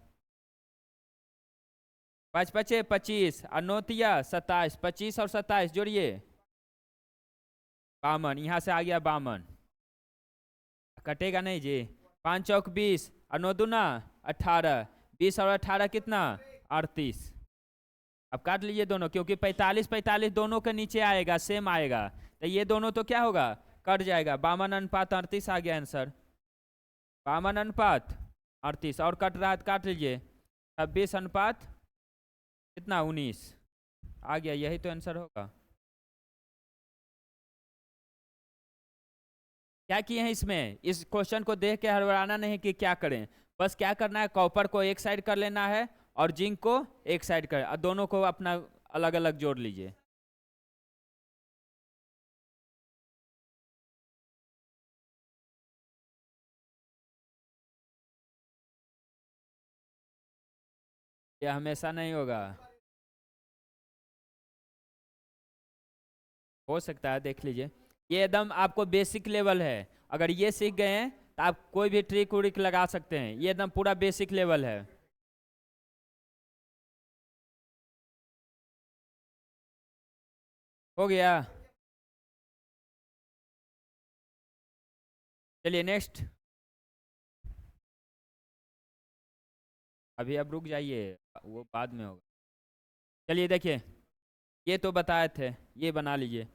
5×5 25 और 9×3 27, 25 और 27 जोड़िए 52, यहाँ से आ गया 52, कटेगा नहीं जी। 5×4 20 और 9×2 18, 20 और 18 कितना? 38। अब काट लीजिए दोनों, क्योंकि 45 45 दोनों के नीचे आएगा, सेम आएगा, तो ये दोनों तो क्या होगा? कट जाएगा। 52:38 आ गया आंसर, 52:38, और कट रहा है तो काट लीजिए। 26 कितना? 19 आ गया, यही तो आंसर होगा। क्या किए हैं इसमें? इस क्वेश्चन को देख के हड़बड़ाना नहीं कि क्या करें, बस क्या करना है, कॉपर को एक साइड कर लेना है और जिंक को एक साइड कर, और दोनों को अपना अलग अलग जोड़ लीजिए। यह हमेशा नहीं होगा, हो सकता है, देख लीजिए। ये एकदम आपको बेसिक लेवल है, अगर ये सीख गए हैं तो आप कोई भी ट्रिक उरिक लगा सकते हैं, ये एकदम पूरा बेसिक लेवल है। हो गया, चलिए नेक्स्ट। अभी अब रुक जाइए, वो बाद में होगा। चलिए देखिए, ये तो बताए थे, ये बना लीजिए।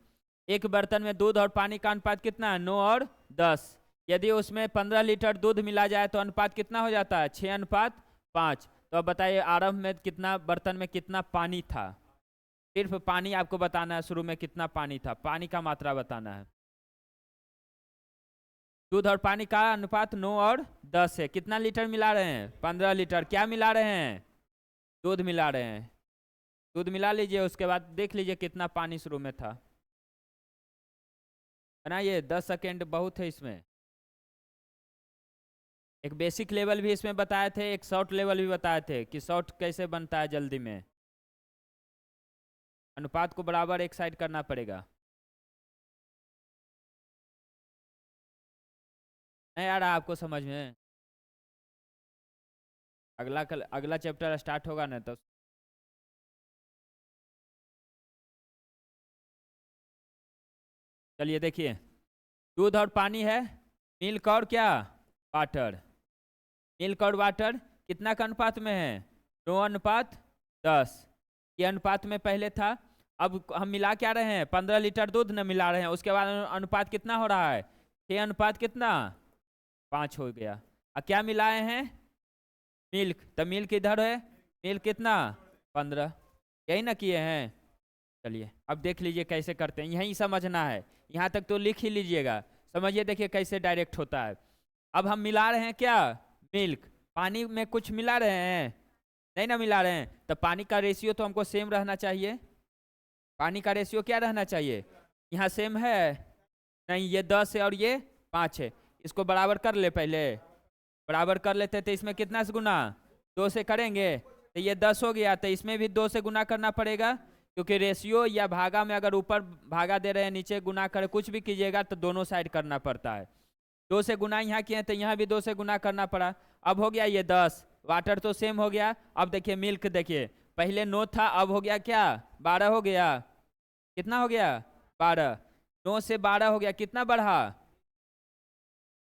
एक बर्तन में दूध और पानी का अनुपात कितना है? 9 और 10। यदि उसमें 15 लीटर दूध मिला जाए तो अनुपात कितना हो जाता है? 6:5। तो अब बताइए आरंभ में कितना, बर्तन में कितना पानी था? सिर्फ पानी आपको बताना है, शुरू में कितना पानी था, पानी का मात्रा बताना है। दूध और पानी का अनुपात 9 और 10 है, कितना लीटर मिला रहे हैं? 15 लीटर। क्या मिला रहे हैं? दूध मिला रहे हैं, दूध मिला लीजिए, उसके बाद देख लीजिए कितना पानी शुरू में था। बनाइए, 10 सेकेंड बहुत है इसमें। एक बेसिक लेवल भी इसमें बताए थे, एक शॉर्ट लेवल भी बताए थे कि शॉर्ट कैसे बनता है जल्दी में। अनुपात को बराबर एक साइड करना पड़ेगा। नहीं आ रहा आपको समझ में? अगला चैप्टर स्टार्ट होगा ना तो। चलिए देखिए, दूध और पानी है, मिल्क और क्या, वाटर। मिल्क और वाटर कितना का अनुपात में है, 9:10। ये अनुपात में पहले था। अब हम मिला क्या रहे हैं, 15 लीटर दूध न मिला रहे हैं। उसके बाद अनुपात कितना हो रहा है, 6 अनुपात कितना, 5 हो गया। अब क्या मिलाए हैं, मिल्क, तो मिल्क इधर है, मिल्क कितना, 15। यही ना किए हैं। चलिए अब देख लीजिए कैसे करते हैं, यही समझना है। यहाँ तक तो लिख ही लीजिएगा, समझिए देखिए कैसे डायरेक्ट होता है। अब हम मिला रहे हैं क्या, मिल्क। पानी में कुछ मिला रहे हैं, नहीं ना मिला रहे हैं, तो पानी का रेशियो तो हमको सेम रहना चाहिए। पानी का रेशियो क्या रहना चाहिए, यहाँ सेम है, नहीं ये 10 है और ये 5 है। इसको बराबर कर ले, पहले बराबर कर लेते, तो इसमें कितना से गुना, 2 से करेंगे तो ये 10 हो गया, तो इसमें भी 2 से गुना करना पड़ेगा, क्योंकि रेशियो या भागा में अगर ऊपर भागा दे रहे हैं नीचे गुना करे कुछ भी कीजिएगा तो दोनों साइड करना पड़ता है। 2 से गुना यहाँ किए तो यहाँ भी 2 से गुना करना पड़ा। अब हो गया ये 10, वाटर तो सेम हो गया। अब देखिए मिल्क, देखिए पहले 9 था, अब हो गया क्या, 12 हो गया। कितना हो गया, 12। 9 से 12 हो गया, कितना बढ़ा,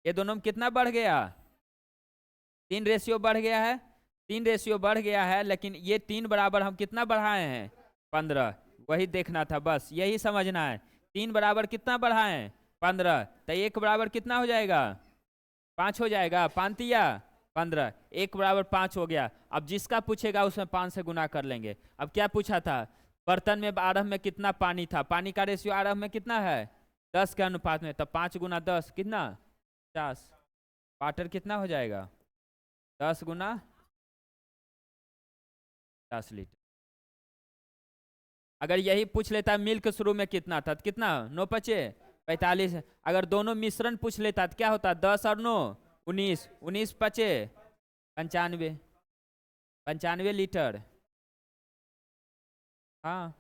ये दोनों में कितना बढ़ गया, 3 रेशियो बढ़ गया है। 3 रेशियो बढ़ गया है, लेकिन ये 3 बराबर हम कितना बढ़ाए हैं, 15। वही देखना था, बस यही समझना है। 3 बराबर कितना बढ़ाए हैं, 15। तो 1 बराबर कितना हो जाएगा, 5 हो जाएगा। 5 तिया 15, 1 बराबर 5 हो गया। अब जिसका पूछेगा उसमें 5 से गुना कर लेंगे। अब क्या पूछा था, बर्तन में आरंभ में कितना पानी था, पानी का रेशियो आरंभ में कितना है, 10 के अनुपात में, तो 5 गुना 10 कितना, 50। वाटर कितना हो जाएगा, 10 गुना 10 लीटर। अगर यही पूछ लेता मिल्क शुरू में कितना था, तो कितना, 9×5 = 45। अगर दोनों मिश्रण पूछ लेता तो क्या होता, 10 और 9 19, 19×5 = 95, 95 लीटर। हाँ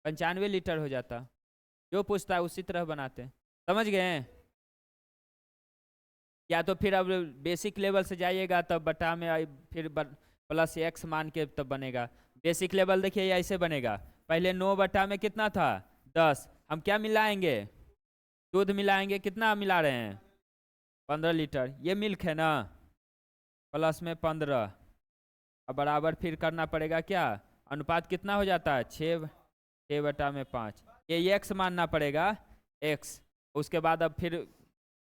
95 लीटर हो जाता। जो पूछता है उसी तरह बनाते हैं, समझ गए? या तो फिर अब बेसिक लेवल से जाइएगा तब बटा में फिर प्लस x मान के तब बनेगा। बेसिक लेवल देखिए ऐसे बनेगा, पहले 9 बटा में कितना था, 10। हम क्या मिलाएंगे, दूध मिलाएंगे, कितना मिला रहे हैं, 15 लीटर। ये मिल्क है ना, प्लस में 15। अब बराबर फिर करना पड़ेगा क्या, अनुपात कितना हो जाता है, 6/5। ये x मानना पड़ेगा, x। उसके बाद अब फिर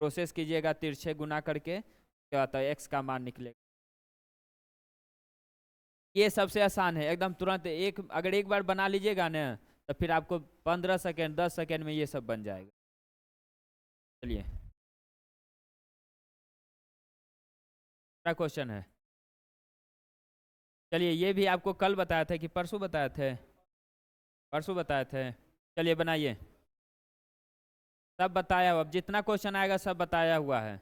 प्रोसेस कीजिएगा तिरछे गुना करके, क्या होता है x का मान निकलेगा। ये सबसे आसान है एकदम, तुरंत अगर एक बार बना लीजिएगा ना तो फिर आपको 15 सेकेंड 10 सेकेंड में ये सब बन जाएगा। चलिए क्या क्वेश्चन है, चलिए ये भी आपको कल बताया था कि परसों बताए थे, परसों बताए थे। चलिए बनाइए, सब बताया हुआ, अब जितना क्वेश्चन आएगा सब बताया हुआ है।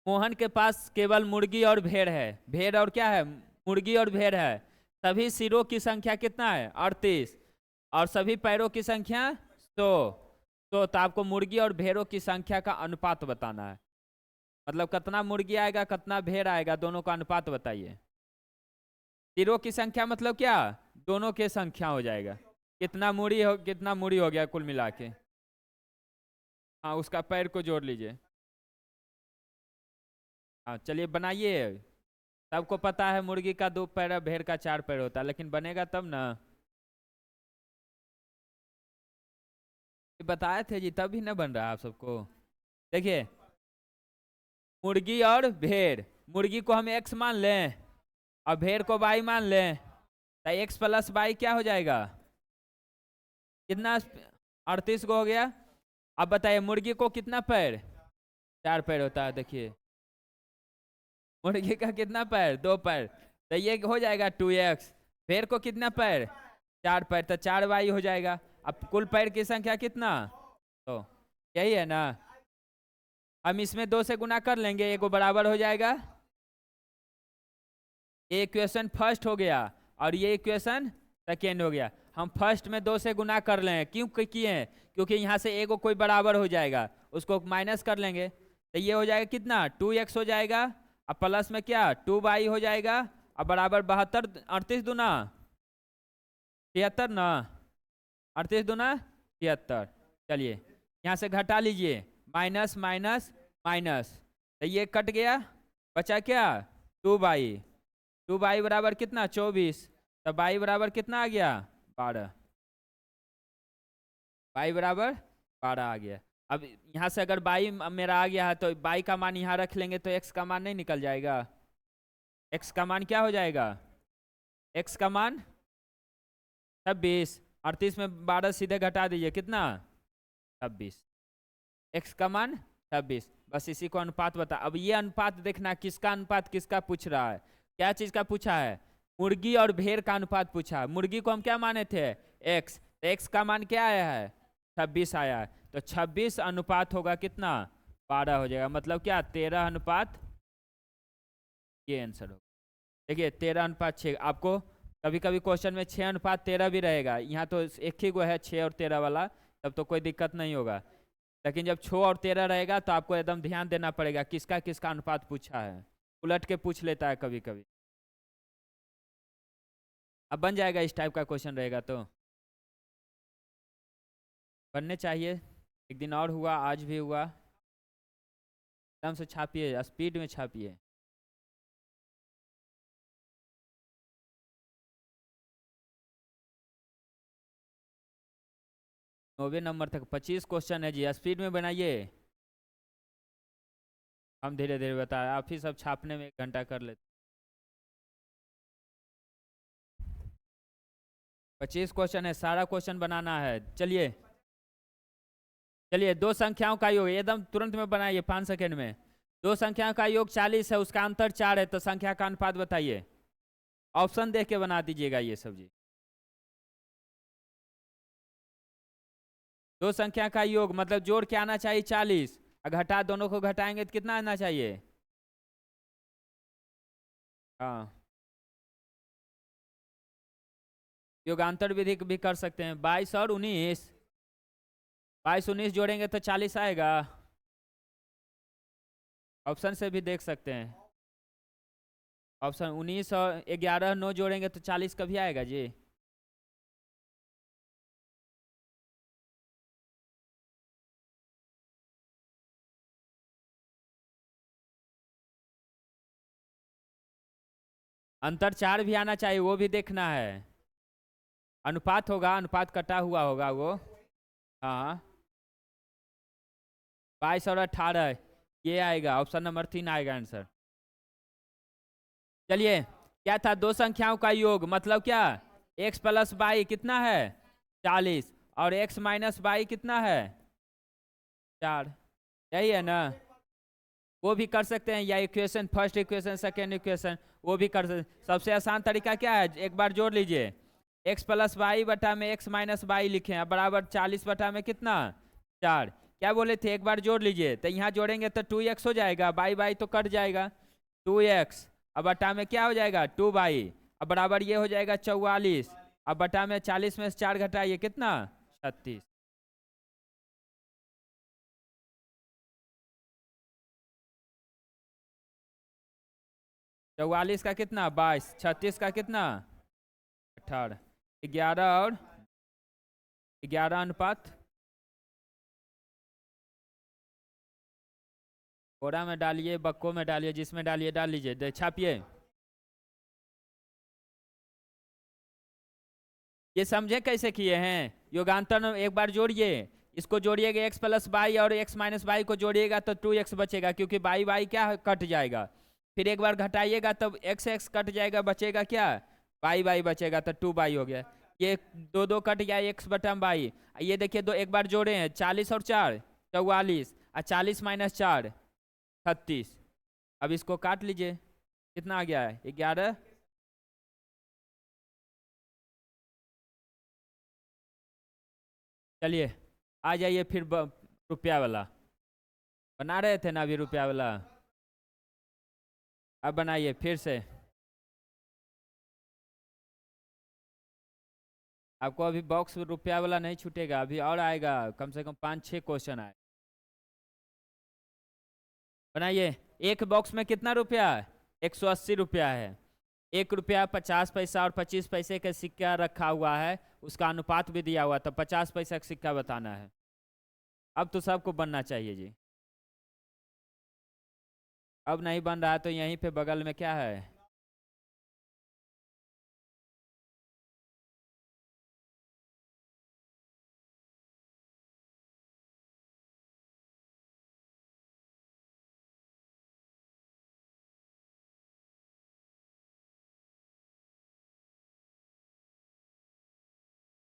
मोहन के पास केवल मुर्गी और भेड़ है, भेड़ और क्या है, मुर्गी और भेड़ है। सभी सिरों की संख्या कितना है, 38, और सभी पैरों की संख्या 100। तो आपको मुर्गी और भेड़ों की संख्या का अनुपात बताना है, मतलब कितना मुर्गी आएगा कितना भेड़ आएगा, दोनों का अनुपात बताइए। सिरों की संख्या मतलब क्या, दोनों के संख्या हो जाएगा, कितना मुड़ी हो गया कुल मिला के। हाँ उसका पैर को जोड़ लीजिए। हाँ चलिए बनाइए। सबको पता है मुर्गी का 2 पैर, भेड़ का 4 पैर होता है, लेकिन बनेगा तब ना, बताए थे जी, तभी ना बन रहा आप सबको। देखिए मुर्गी और भेड़, मुर्गी को हम x मान लें और भेड़ को y मान लें, तो x + y क्या हो जाएगा, कितना, 38 को हो गया। अब बताइए मुर्गी को कितना पैर, 4 पैर होता है। देखिए मुर्गी का कितना पैर, 2 पैर, तो ये हो जाएगा 2x। भेड़ को कितना पैर, 4 पैर, तो 4y हो जाएगा। अब कुल पैर की संख्या कितना, तो यही है ना। हम इसमें 2 से गुना कर लेंगे, ये को बराबर हो जाएगा। ये इक्वेशन फर्स्ट हो गया और ये इक्वेशन सेकेंड हो गया। हम फर्स्ट में 2 से गुना कर लें, क्यों किए हैं? क्योंकि यहाँ से ए को कोई बराबर हो जाएगा, उसको माइनस कर लेंगे तो ये हो जाएगा कितना, 2x हो जाएगा। अब प्लस में क्या 2y हो जाएगा, अब बराबर 72, 38 दूना 73 ना, 38 दूना 73। चलिए यहाँ से घटा लीजिए, माइनस माइनस माइनस, तो ये कट गया, बचा क्या 2y। 2y बराबर कितना 24, तो y बराबर कितना आ गया 12, y बराबर 12 आ गया। अब यहाँ से अगर y मेरा आ गया है तो y का मान यहाँ रख लेंगे तो x का मान नहीं निकल जाएगा। x का मान क्या हो जाएगा, x का मान 26, 38 में 12 सीधे घटा दीजिए, कितना 26, x का मान 26। बस इसी को अनुपात बता। अब ये अनुपात देखना, किसका अनुपात किसका पूछ रहा है, क्या चीज का पूछा है, मुर्गी और भेड़ का अनुपात पूछा है। मुर्गी को हम क्या माने थे x, तो x का मान क्या आया है 26 आया है, तो 26 अनुपात होगा कितना 12 हो जाएगा, मतलब क्या 13 अनुपात, ये आंसर होगा। देखिए 13 अनुपात 6, आपको कभी कभी क्वेश्चन में 6 अनुपात 13 भी रहेगा, यहाँ तो एक ही गो है 6 और 13 वाला, तब तो कोई दिक्कत नहीं होगा। लेकिन जब 6 और 13 रहेगा तो आपको एकदम ध्यान देना पड़ेगा किसका किसका अनुपात पूछा है, उलट के पूछ लेता है कभी कभी। अब बन जाएगा, इस टाइप का क्वेश्चन रहेगा तो बनने चाहिए। एक दिन और हुआ, आज भी हुआ, एकदम से छापिए, स्पीड में छापिए। नौवे नंबर तक 25 क्वेश्चन है जी, स्पीड में बनाइए। हम धीरे धीरे बता रहे, आप ही सब छापने में 1 घंटा कर लेते। 25 क्वेश्चन है, सारा क्वेश्चन बनाना है। चलिए चलिए, दो संख्याओं का योग एकदम तुरंत में बनाइए 5 सेकेंड में। दो संख्याओं का योग 40 है, उसका अंतर 4 है, तो संख्या का अनुपात बताइए। ऑप्शन देख के बना दीजिएगा ये सब जी। दो संख्या का योग मतलब जोड़ के आना चाहिए 40, और घटा दोनों को घटाएंगे तो कितना आना चाहिए, हाँ योगांतर विधि भी कर सकते हैं। 22 और 19, 22 19 जोड़ेंगे तो 40 आएगा, ऑप्शन से भी देख सकते हैं। ऑप्शन 19 और 11 9 जोड़ेंगे तो 40 कभी आएगा जी। अंतर 4 भी आना चाहिए, वो भी देखना है। अनुपात होगा, अनुपात कटा हुआ होगा वो, हाँ 22 और 18 ये आएगा, ऑप्शन नंबर 3 आएगा आंसर। चलिए क्या था, दो संख्याओं का योग मतलब क्या, x प्लस वाई कितना है 40, और x माइनस वाई कितना है 4, यही है ना। वो भी कर सकते हैं, या equation first equation second equation वो भी कर सकते। सबसे आसान तरीका क्या है, एक बार जोड़ लीजिए, x प्लस वाई बटा में x माइनस वाई लिखें, अब बराबर 40 बटा में कितना 4, क्या बोले थे, एक बार जोड़ लीजिए, तो यहाँ जोड़ेंगे तो 2x हो जाएगा, बाई बाई तो कट जाएगा 2x, अब बटा में क्या हो जाएगा 2y, अब बराबर ये हो जाएगा 44, अब बटा में 40 में से 4 घटाइए कितना 36। 44 का कितना 22, 36 का कितना 18, 11 और 11 अनुपात, बोरा में डालिए, बक्को में डालिए, जिसमें डालिए डाल लीजिए, छापिए। ये समझे कैसे किए हैं, योगांतर एक बार जोड़िए, इसको जोड़िएगा x प्लस वाई और x माइनस वाई को जोड़िएगा तो 2x बचेगा, क्योंकि बाई बाई क्या है, कट जाएगा। फिर एक बार घटाइएगा तब x x कट जाएगा, बचेगा क्या बाई बाई बचेगा, तो 2y हो गया। ये दो दो कट गया, x बटा बाई। ये देखिए दो एक बार जोड़े हैं, 40 और 4 44, और 40 माइनस 4 36। अब इसको काट लीजिए, कितना आ गया है 11। चलिए आ जाइए फिर रुपया वाला, बना रहे थे ना अभी रुपया वाला, अब बनाइए फिर से। आपको अभी बॉक्स रुपया वाला नहीं छूटेगा, अभी और आएगा, कम से कम 5-6 क्वेश्चन आए। बनाइए। एक बॉक्स में कितना रुपया है? 180 रुपया है। 1 रुपया 50 पैसा और 25 पैसे का सिक्का रखा हुआ है, उसका अनुपात भी दिया हुआ, तो 50 पैसा का सिक्का बताना है। अब तो सबको बनना चाहिए जी। अब नहीं बन रहा है तो यहीं पे बगल में क्या है?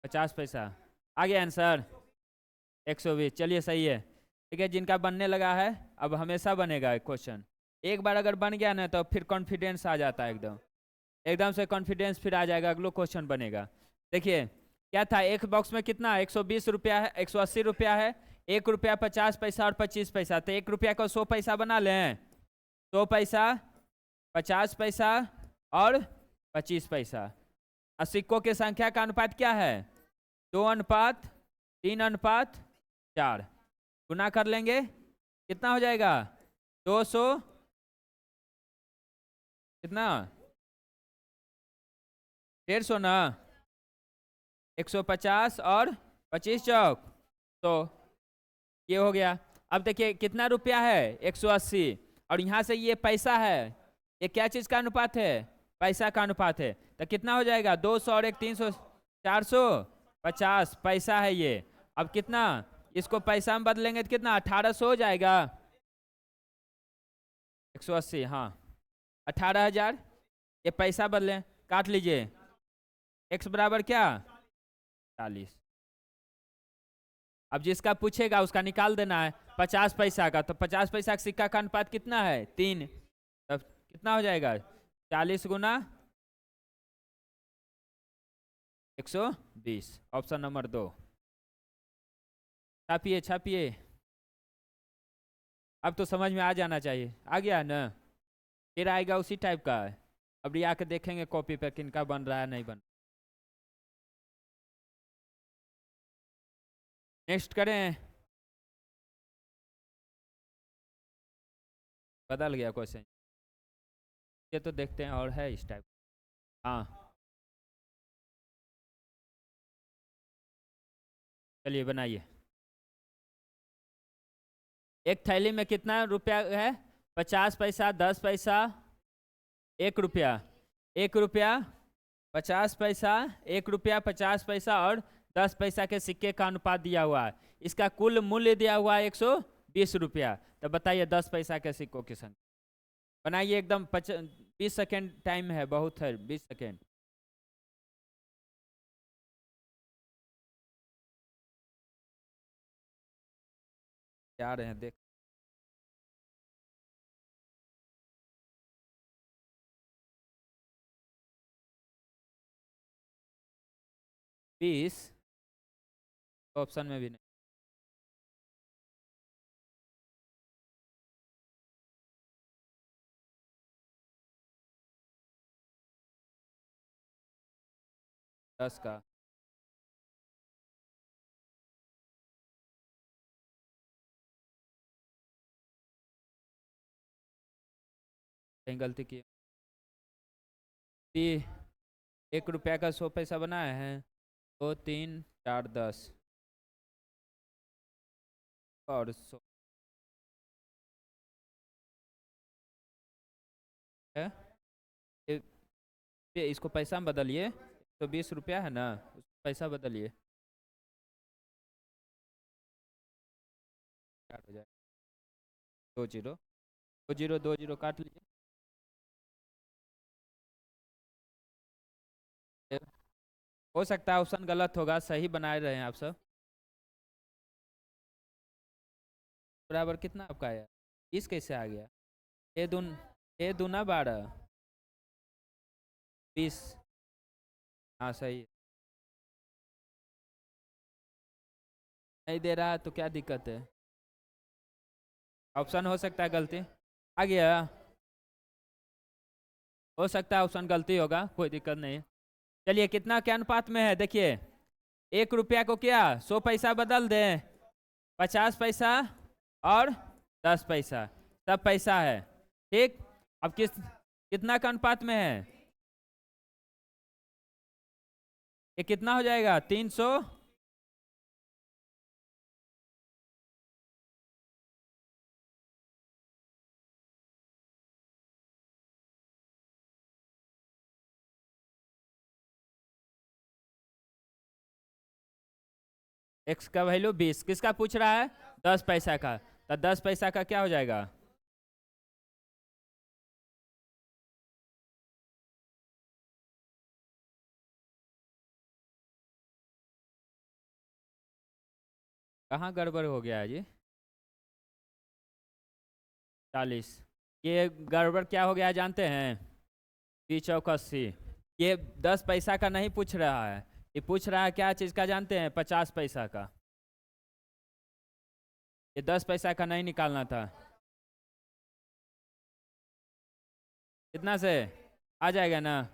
पचास पैसा। आ गया आंसर 120। चलिए सही है। ठीक है, जिनका बनने लगा है अब हमेशा बनेगा क्वेश्चन। एक बार अगर बन गया ना तो फिर कॉन्फिडेंस आ जाता है, एकदम एकदम से कॉन्फिडेंस फिर आ जाएगा, अगला क्वेश्चन बनेगा। देखिए क्या था, एक बॉक्स में कितना 120 रुपया है, 180 रुपया है। 1 रुपया 50 पैसा और 25 पैसा, तो 1 रुपया को 100 पैसा बना लें। 100 पैसा, 50 पैसा और 25 पैसा। और सिक्कों की संख्या का अनुपात क्या है? 2:3:4। गुना कर लेंगे, कितना हो जाएगा? 200, कितना, 150 ना, 150 और 25 चौक, तो ये हो गया। अब देखिए कितना रुपया है? 180, और यहाँ से ये पैसा है, ये क्या चीज का अनुपात है? पैसा का अनुपात है। तो कितना हो जाएगा? 200 और 1 300, 450 पैसा है ये। अब कितना, इसको पैसा में बदलेंगे तो कितना, 1800 हो जाएगा। 180, हाँ, 18,000। ये पैसा बदले, काट लीजिए। x बराबर क्या? 40। अब जिसका पूछेगा उसका निकाल देना है 50 पैसा का, तो 50 पैसा का सिक्का का अनुपात कितना है? 3। तब कितना हो जाएगा? 40 गुना 120। Option number 2। छापिए छापिए। अब तो समझ में आ जाना चाहिए। आ गया ना? फिर आएगा उसी टाइप का है। अब ये आके देखेंगे कॉपी पे किनका बन रहा है नहीं बन। नेक्स्ट करें। बदल गया क्वेश्चन, ये तो देखते हैं और है इस टाइप। हाँ चलिए बनाइए। एक थैली में कितना रुपया है? 50 पैसा, 10 पैसा, 1 रुपया। 1 रुपया, 50 पैसा, 1 रुपया 50 पैसा और 10 पैसा के सिक्के का अनुपात दिया हुआ है। इसका कुल मूल्य दिया हुआ है 120 रुपया। तो बताइए 10 पैसा के सिक्कों की संख्या। बनाइए एकदम 20 सेकेंड टाइम है, बहुत है, 20 सेकेंड। क्या रहे हैं देख। 20 ऑप्शन में भी नहीं। दस का कहीं गलती की। 1 रुपया का 100 पैसा बनाए हैं। 2 3 4 10 और 100 है। ये- इसको पैसा में बदलिए। 120 रुपया है ना, उसको पैसा बदलिए, क्या हो जाए? 2 0, 2 0, 2 0 काट लीजिए। ये हो सकता है ऑप्शन गलत होगा, सही बनाए रहे हैं आप सब। बराबर कितना आपका आया? 20 कैसे आ गया? ए दून, ए दूना 12, 20। हाँ सही है। नहीं दे रहा है तो क्या दिक्कत है? ऑप्शन हो सकता है गलती। आ गया, हो सकता है ऑप्शन गलती होगा, कोई दिक्कत नहीं है। चलिए कितना के अनुपात में है देखिए, 1 रुपया को क्या 100 पैसा बदल दें, 50 पैसा और 10 पैसा, सब पैसा है। ठीक, अब कितना का अनुपात में है, ये कितना हो जाएगा 300। एक्स का वैल्यू 20, किसका पूछ रहा है 10 पैसा का, तो 10 पैसा का क्या हो जाएगा, कहाँ गड़बड़ हो गया है जी, 40। ये गड़बड़ क्या हो गया है जानते हैं, 20 ये 10 पैसा का नहीं पूछ रहा है, ये पूछ रहा है क्या चीज़ का जानते हैं, 50 पैसा का। ये 10 पैसा का नहीं निकालना था। कितना से आ जाएगा ना,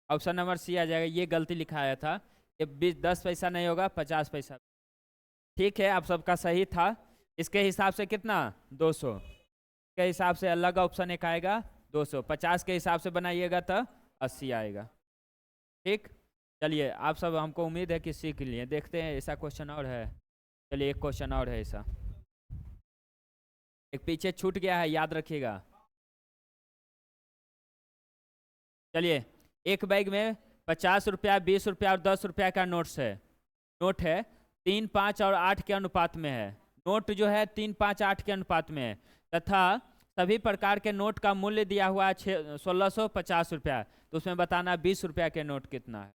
ऑप्शन नंबर सी आ जाएगा, ये गलती लिखाया था, ये 10 पैसा नहीं होगा 50 पैसा। ठीक है, आप सबका सही था। इसके हिसाब से कितना 200 के हिसाब से अलग ऑप्शन एक आएगा 200, 50 के हिसाब से बनाइएगा तो 80 आएगा। ठीक, चलिए आप सब, हमको उम्मीद है कि सीख लिए। देखते हैं ऐसा क्वेश्चन और है, चलिए एक क्वेश्चन और है ऐसा, एक पीछे छूट गया है, याद रखिएगा। चलिए, एक बैग में 50 रुपया, 20 रुपया और 10 रुपया का नोट है 3, 5 और 8 के अनुपात में है। नोट जो है 3, 5, 8 के अनुपात में है, तथा सभी प्रकार के नोट का मूल्य दिया हुआ है 1650 रुपया। तो उसमें बताना 20 रुपया के नोट कितना है।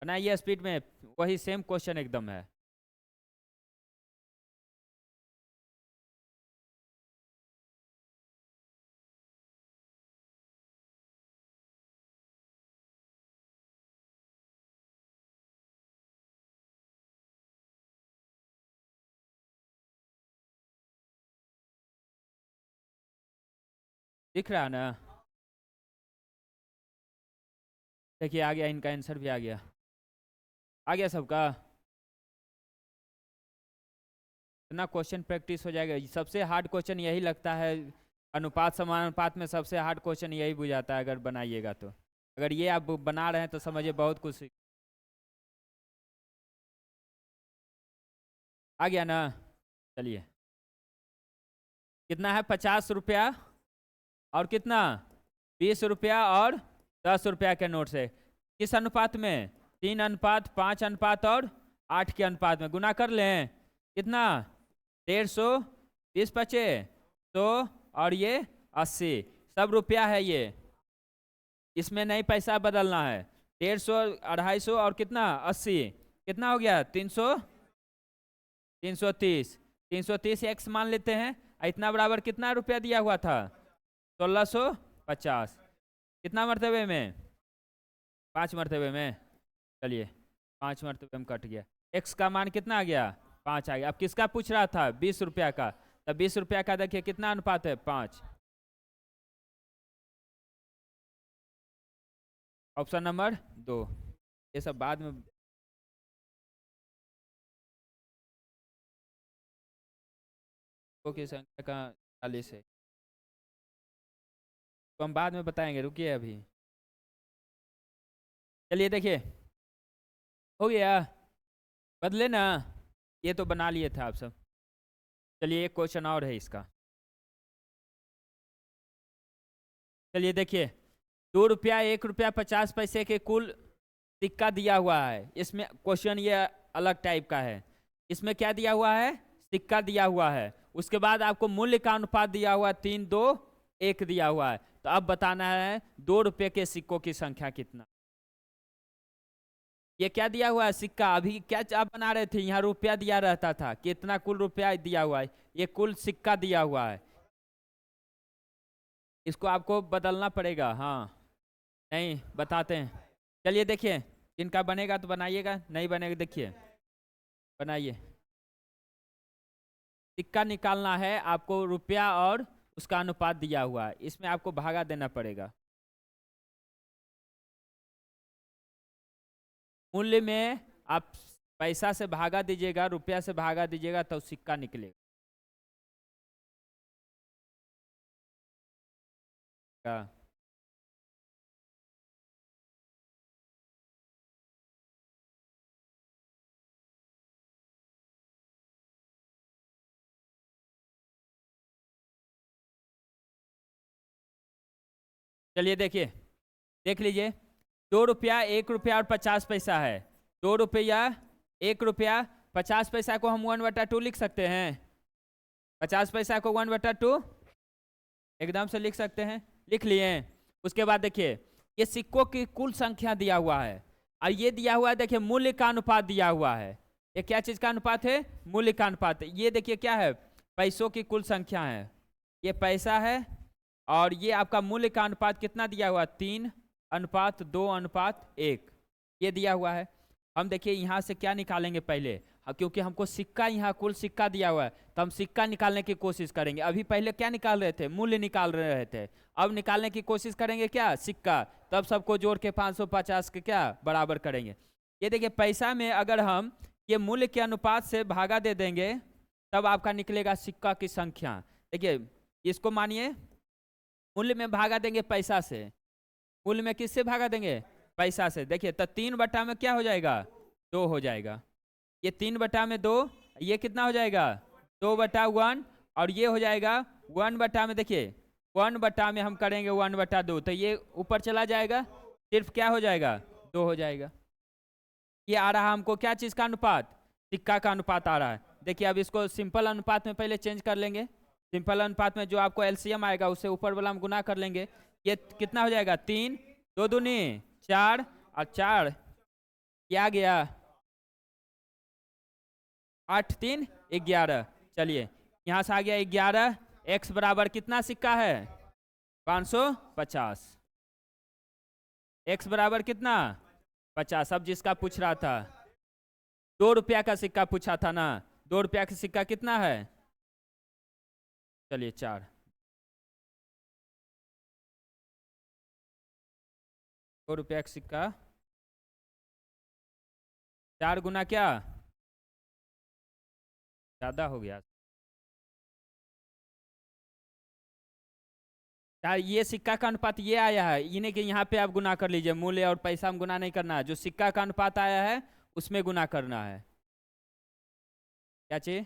बनाइए स्पीड में, वही सेम क्वेश्चन एकदम है। दिख रहा है ना, देखिए आ गया, इनका आंसर भी आ गया सबका। इतना क्वेश्चन प्रैक्टिस हो जाएगा। सबसे हार्ड क्वेश्चन यही लगता है, अनुपात समानुपात में सबसे हार्ड क्वेश्चन यही बुझाता है अगर बनाइएगा तो। अगर ये आप बना रहे हैं तो समझिए बहुत कुछ आ गया ना। चलिए, कितना है 50 रुपया और कितना 20 रुपया और 10 रुपया के नोट से किस अनुपात में, 3:5, 5 और 8 के अनुपात में गुना कर लें, कितना 150, 20 100 और ये 80, सब रुपया है ये, इसमें नहीं पैसा बदलना है। 150, 250 और कितना 80, कितना हो गया 330। 330 एक्स मान लेते हैं, इतना बराबर कितना रुपया दिया हुआ था 1650, कितना मरतबे में 5 मरतबे में। चलिए 5 मरतबे में कट गया, एक्स का मान कितना आ गया 5 आ गया। अब किसका पूछ रहा था 20 रुपया का, तब 20 रुपया का देखिए कितना अनुपात है 5, ऑप्शन नंबर 2। ये सब बाद में की संख्या का 40 है, तो हम बाद में बताएंगे, रुकिए अभी। चलिए देखिए, हो गया, बदले ना, ये तो बना लिए थे आप सब। चलिए एक क्वेश्चन और है इसका। चलिए देखिए, 2 रुपया, 1 रुपया 50 पैसे के कुल सिक्का दिया हुआ है। इसमें क्वेश्चन ये अलग टाइप का है, इसमें क्या दिया हुआ है, सिक्का दिया हुआ है, उसके बाद आपको मूल्य का अनुपात दिया हुआ है 3, 2, 1 दिया हुआ है। तो अब बताना है 2 रुपये के सिक्कों की संख्या कितना। ये क्या दिया हुआ है सिक्का, अभी क्या आप बना रहे थे, यहाँ रुपया दिया रहता था, कितना कुल रुपया दिया हुआ है, ये कुल सिक्का दिया हुआ है, इसको आपको बदलना पड़ेगा। हाँ, नहीं बताते हैं। चलिए देखिए, जिनका बनेगा तो बनाइएगा, नहीं बनेगा देखिए बनाइए। सिक्का निकालना है आपको, रुपया और उसका अनुपात दिया हुआ है, इसमें आपको भागा देना पड़ेगा। मूल्य में आप पैसा से भागा दीजिएगा, रुपया से भागा दीजिएगा तो सिक्का निकलेगा। चलिए देखिए, देख लीजिए, 2 रुपया, 1 रुपया और 50 पैसा है। 2 रुपया, 1 रुपया, 50 पैसा को हम 1/2 लिख सकते हैं। 50 पैसा को 1/2 एकदम से लिख सकते हैं, लिख लिए। उसके बाद देखिए, ये सिक्कों की कुल संख्या दिया हुआ है, और ये दिया हुआ है देखिए मूल्य का अनुपात दिया हुआ है। ये क्या चीज का अनुपात है? मूल्य का अनुपात। ये देखिए क्या है? पैसों की कुल संख्या है, ये पैसा है, और ये आपका मूल्य का अनुपात कितना दिया हुआ? 3:2:1 ये दिया हुआ है। हम देखिए यहाँ से क्या निकालेंगे पहले, क्योंकि हमको सिक्का, यहाँ कुल सिक्का दिया हुआ है, तो हम सिक्का निकालने की कोशिश करेंगे। अभी पहले क्या निकाल रहे थे? मूल्य निकाल रहे थे। अब निकालने की कोशिश करेंगे क्या? सिक्का। तब सबको जोड़ के 550 के क्या बराबर करेंगे। ये देखिए पैसा में अगर हम ये मूल्य के अनुपात से भागा दे देंगे, तब आपका निकलेगा सिक्का की संख्या। देखिए इसको मानिए मूल्य में भागा देंगे पैसा से, मूल्य में किससे भागा देंगे? पैसा से। देखिए तो 3 में क्या हो जाएगा? 2 हो जाएगा। ये 3/2, ये कितना हो जाएगा? 2/1, और ये हो जाएगा 1 में। देखिए 1 में हम करेंगे 1/2, तो ये ऊपर चला जाएगा, सिर्फ क्या हो जाएगा? 2 हो जाएगा। ये आ रहा हमको क्या चीज का अनुपात? सिक्का का अनुपात आ रहा है। देखिए अब इसको सिंपल अनुपात में पहले चेंज कर लेंगे। सिंपल अनुपात में जो आपको एलसीएम आएगा उससे ऊपर वाला हम गुना कर लेंगे। ये कितना हो जाएगा? 3, 2 दूनी 4, और 4 क्या गया? 8 3 11। चलिए यहाँ से आ गया 11। x बराबर कितना सिक्का है? 550। x बराबर कितना? 50। अब जिसका पूछ रहा था 2 रुपया का सिक्का पूछा था ना, 2 रुपया का सिक्का कितना है? चलिए 4। 2 रुपया का सिक्का 4 गुना क्या? ज्यादा हो गया। यार ये सिक्का का अनुपात ये आया है, इन्हें के यहाँ पे आप गुना कर लीजिए। मूल्य और पैसा में गुना नहीं करना है, जो सिक्का का अनुपात आया है उसमें गुना करना है। क्या चीज?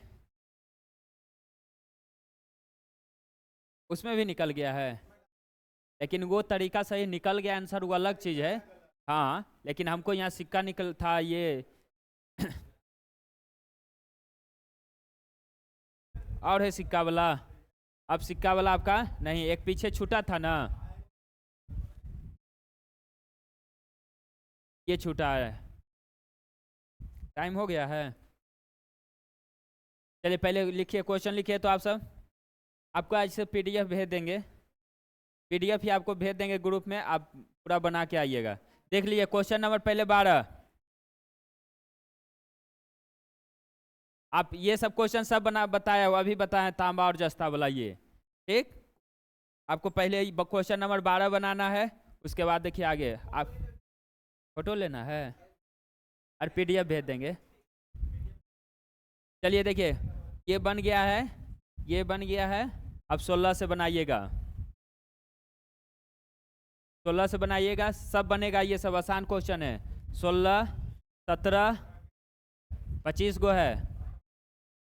उसमें भी निकल गया है, लेकिन वो तरीका सही निकल गया आंसर, वो अलग चीज है। हाँ लेकिन हमको यहाँ सिक्का निकल था ये और है सिक्का वाला। अब सिक्का वाला आपका नहीं, एक पीछे छूटा था ना, ये छूटा है। टाइम हो गया है। चलिए पहले लिखिए, क्वेश्चन लिखिए। तो आप सब, आपको आज से पीडीएफ भेज देंगे, पीडीएफ ही आपको भेज देंगे ग्रुप में, आप पूरा बना के आइएगा। देख लीजिए क्वेश्चन नंबर पहले 12। आप ये सब क्वेश्चन सब बना बताया हुआ, अभी बताया तांबा और जस्ता वाला ये, ठीक। आपको पहले क्वेश्चन नंबर 12 बनाना है, उसके बाद देखिए आगे आप फोटो लेना है और पीडीएफ भेज देंगे। चलिए देखिए ये बन गया है, ये बन गया है। अब 16 से बनाइएगा, 16 से बनाइएगा, सब बनेगा। ये सब आसान क्वेश्चन है। 16, 17, 25 गो है,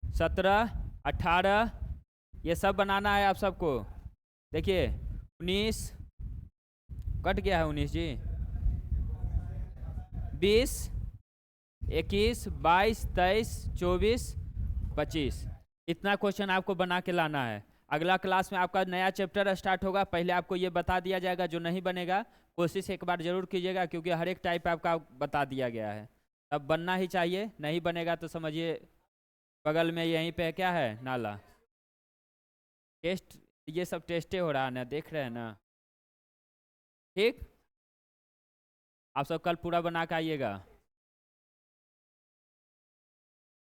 17, 18, ये सब बनाना है आप सबको। देखिए 19 कट गया है, 19 जी, 20, 21, 22, 23, 24, 25, इतना क्वेश्चन आपको बना के लाना है। अगला क्लास में आपका नया चैप्टर स्टार्ट होगा, पहले आपको ये बता दिया जाएगा। जो नहीं बनेगा कोशिश एक बार जरूर कीजिएगा, क्योंकि हर एक टाइप आपका बता दिया गया है। अब बनना ही चाहिए, नहीं बनेगा तो समझिए बगल में यहीं पे क्या है, नाला। टेस्ट, ये सब टेस्टे हो रहा है ना, देख रहे हैं ना, ठीक। आप सब कल पूरा बना के आइएगा।